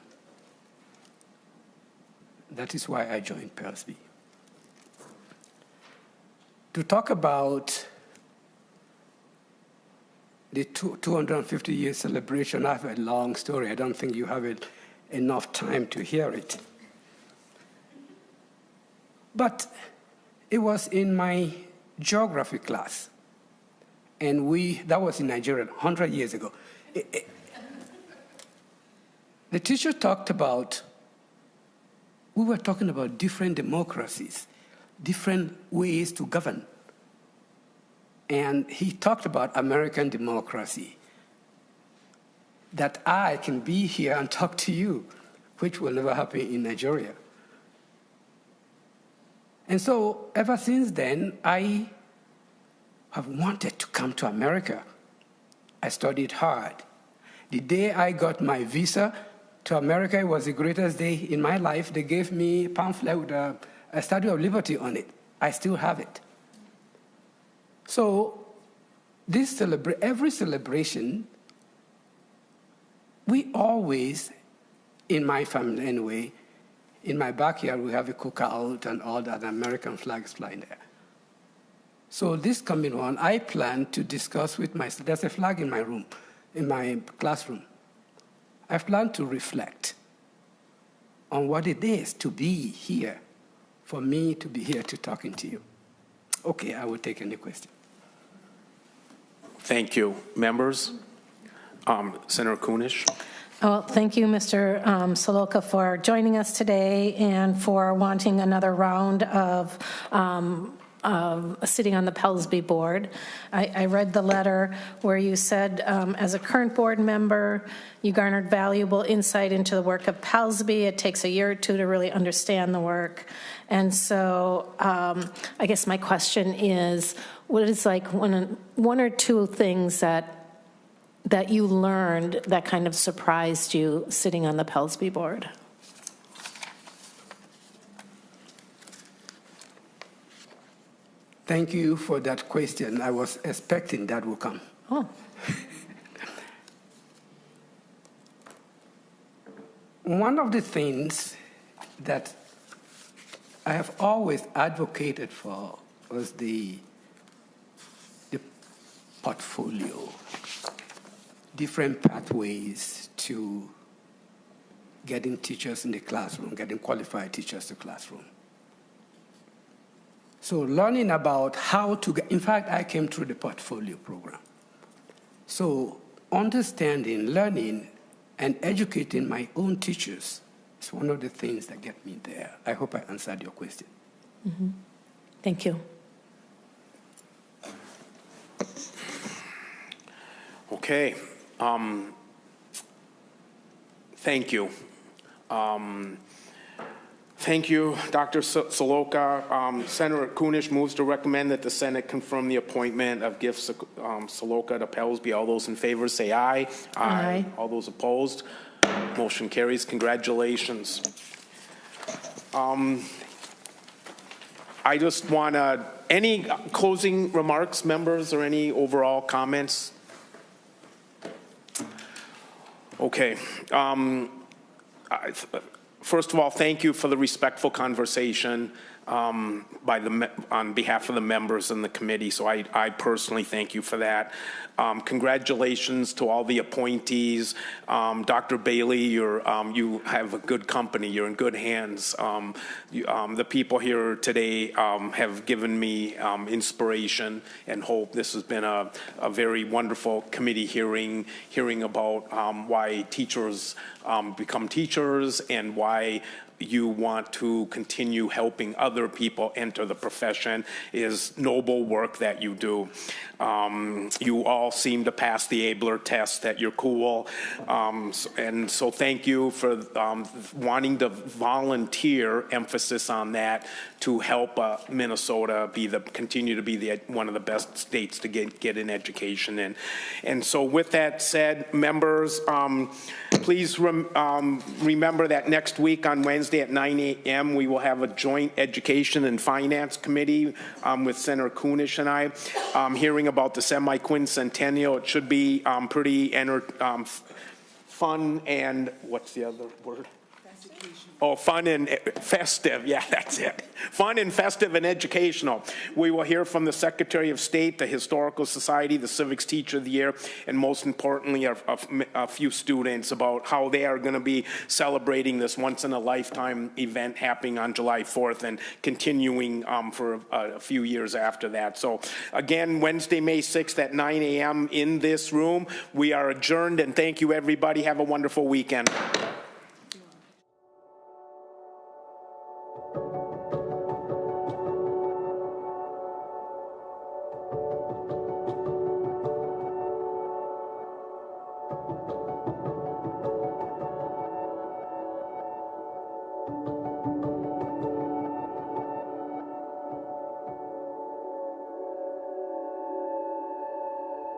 That is why I joined PELSB. To talk about the 250-year celebration, I have a long story. I don't think you have enough time to hear it. But it was in my geography class, and that was in Nigeria 100 years ago. The teacher talked about, we were talking about different democracies, different ways to govern. And he talked about American democracy, that I can be here and talk to you, which will never happen in Nigeria. And so ever since then, I have wanted to come to America. I studied hard. The day I got my visa to America, it was the greatest day in my life. They gave me a pamphlet with a Statue of Liberty on it. I still have it. So every celebration, we always, in my family anyway, in my backyard, we have a cookout and all that, American flags flying there. So this coming on, I plan to discuss with there's a flag in my room, in my classroom. I plan to reflect on what it is to be here, for me to be here to talking to you. Okay, I will take any question. Thank you. Members? Senator Kunish. Well, thank you, Mr. Saloka, for joining us today and for wanting another round of sitting on the PELSB board. I read the letter where you said, as a current board member, you garnered valuable insight into the work of PELSB. It takes a year or two to really understand the work. And so I guess my question is, what is like one or two things that you learned that kind of surprised you sitting on the PELSB board? Thank you for that question. I was expecting that would come. Oh. One of the things that I have always advocated for was the portfolio, different pathways to getting teachers in the classroom, getting qualified teachers to classroom. So learning about how to get, in fact, I came through the portfolio program. So understanding, learning, and educating my own teachers is one of the things that get me there. I hope I answered your question. Mm-hmm. Thank you. Okay. Thank you. Thank you, Dr. Saloka. Senator Kunish moves to recommend that the Senate confirm the appointment of Gift Saloka to PELSB. All those in favor say aye. Aye. All those opposed? Motion carries. Congratulations. I just want to, any closing remarks, members, or any overall comments? Okay. First of all, thank you for the respectful conversation on behalf of the members and the committee. So I personally thank you for that. Congratulations to all the appointees. Dr. Bailey, you have a good company. You're in good hands. The people here today have given me inspiration and hope. This has been a very wonderful committee hearing about why teachers become teachers and why you want to continue helping other people enter the profession is noble work that you do. You all seem to pass the Abler test, that you're cool. And so thank you for wanting to volunteer, emphasis on that, to help Minnesota continue to be one of the best states to get an education in. And so with that said, members, please remember that next week on Wednesday at 9 a.m. we will have a joint education and finance committee with Senator Kunish and I hearing about the semi-quincentennial. It should be pretty fun and what's the other word? Oh, fun and festive. Yeah, that's it. Fun and festive and educational. We will hear from the Secretary of State, the Historical Society, the Civics Teacher of the Year, and most importantly, a few students about how they are going to be celebrating this once-in-a-lifetime event happening on July 4th and continuing for a few years after that. So, again, Wednesday, May 6th at 9 a.m. in this room. We are adjourned, and thank you, everybody. Have a wonderful weekend.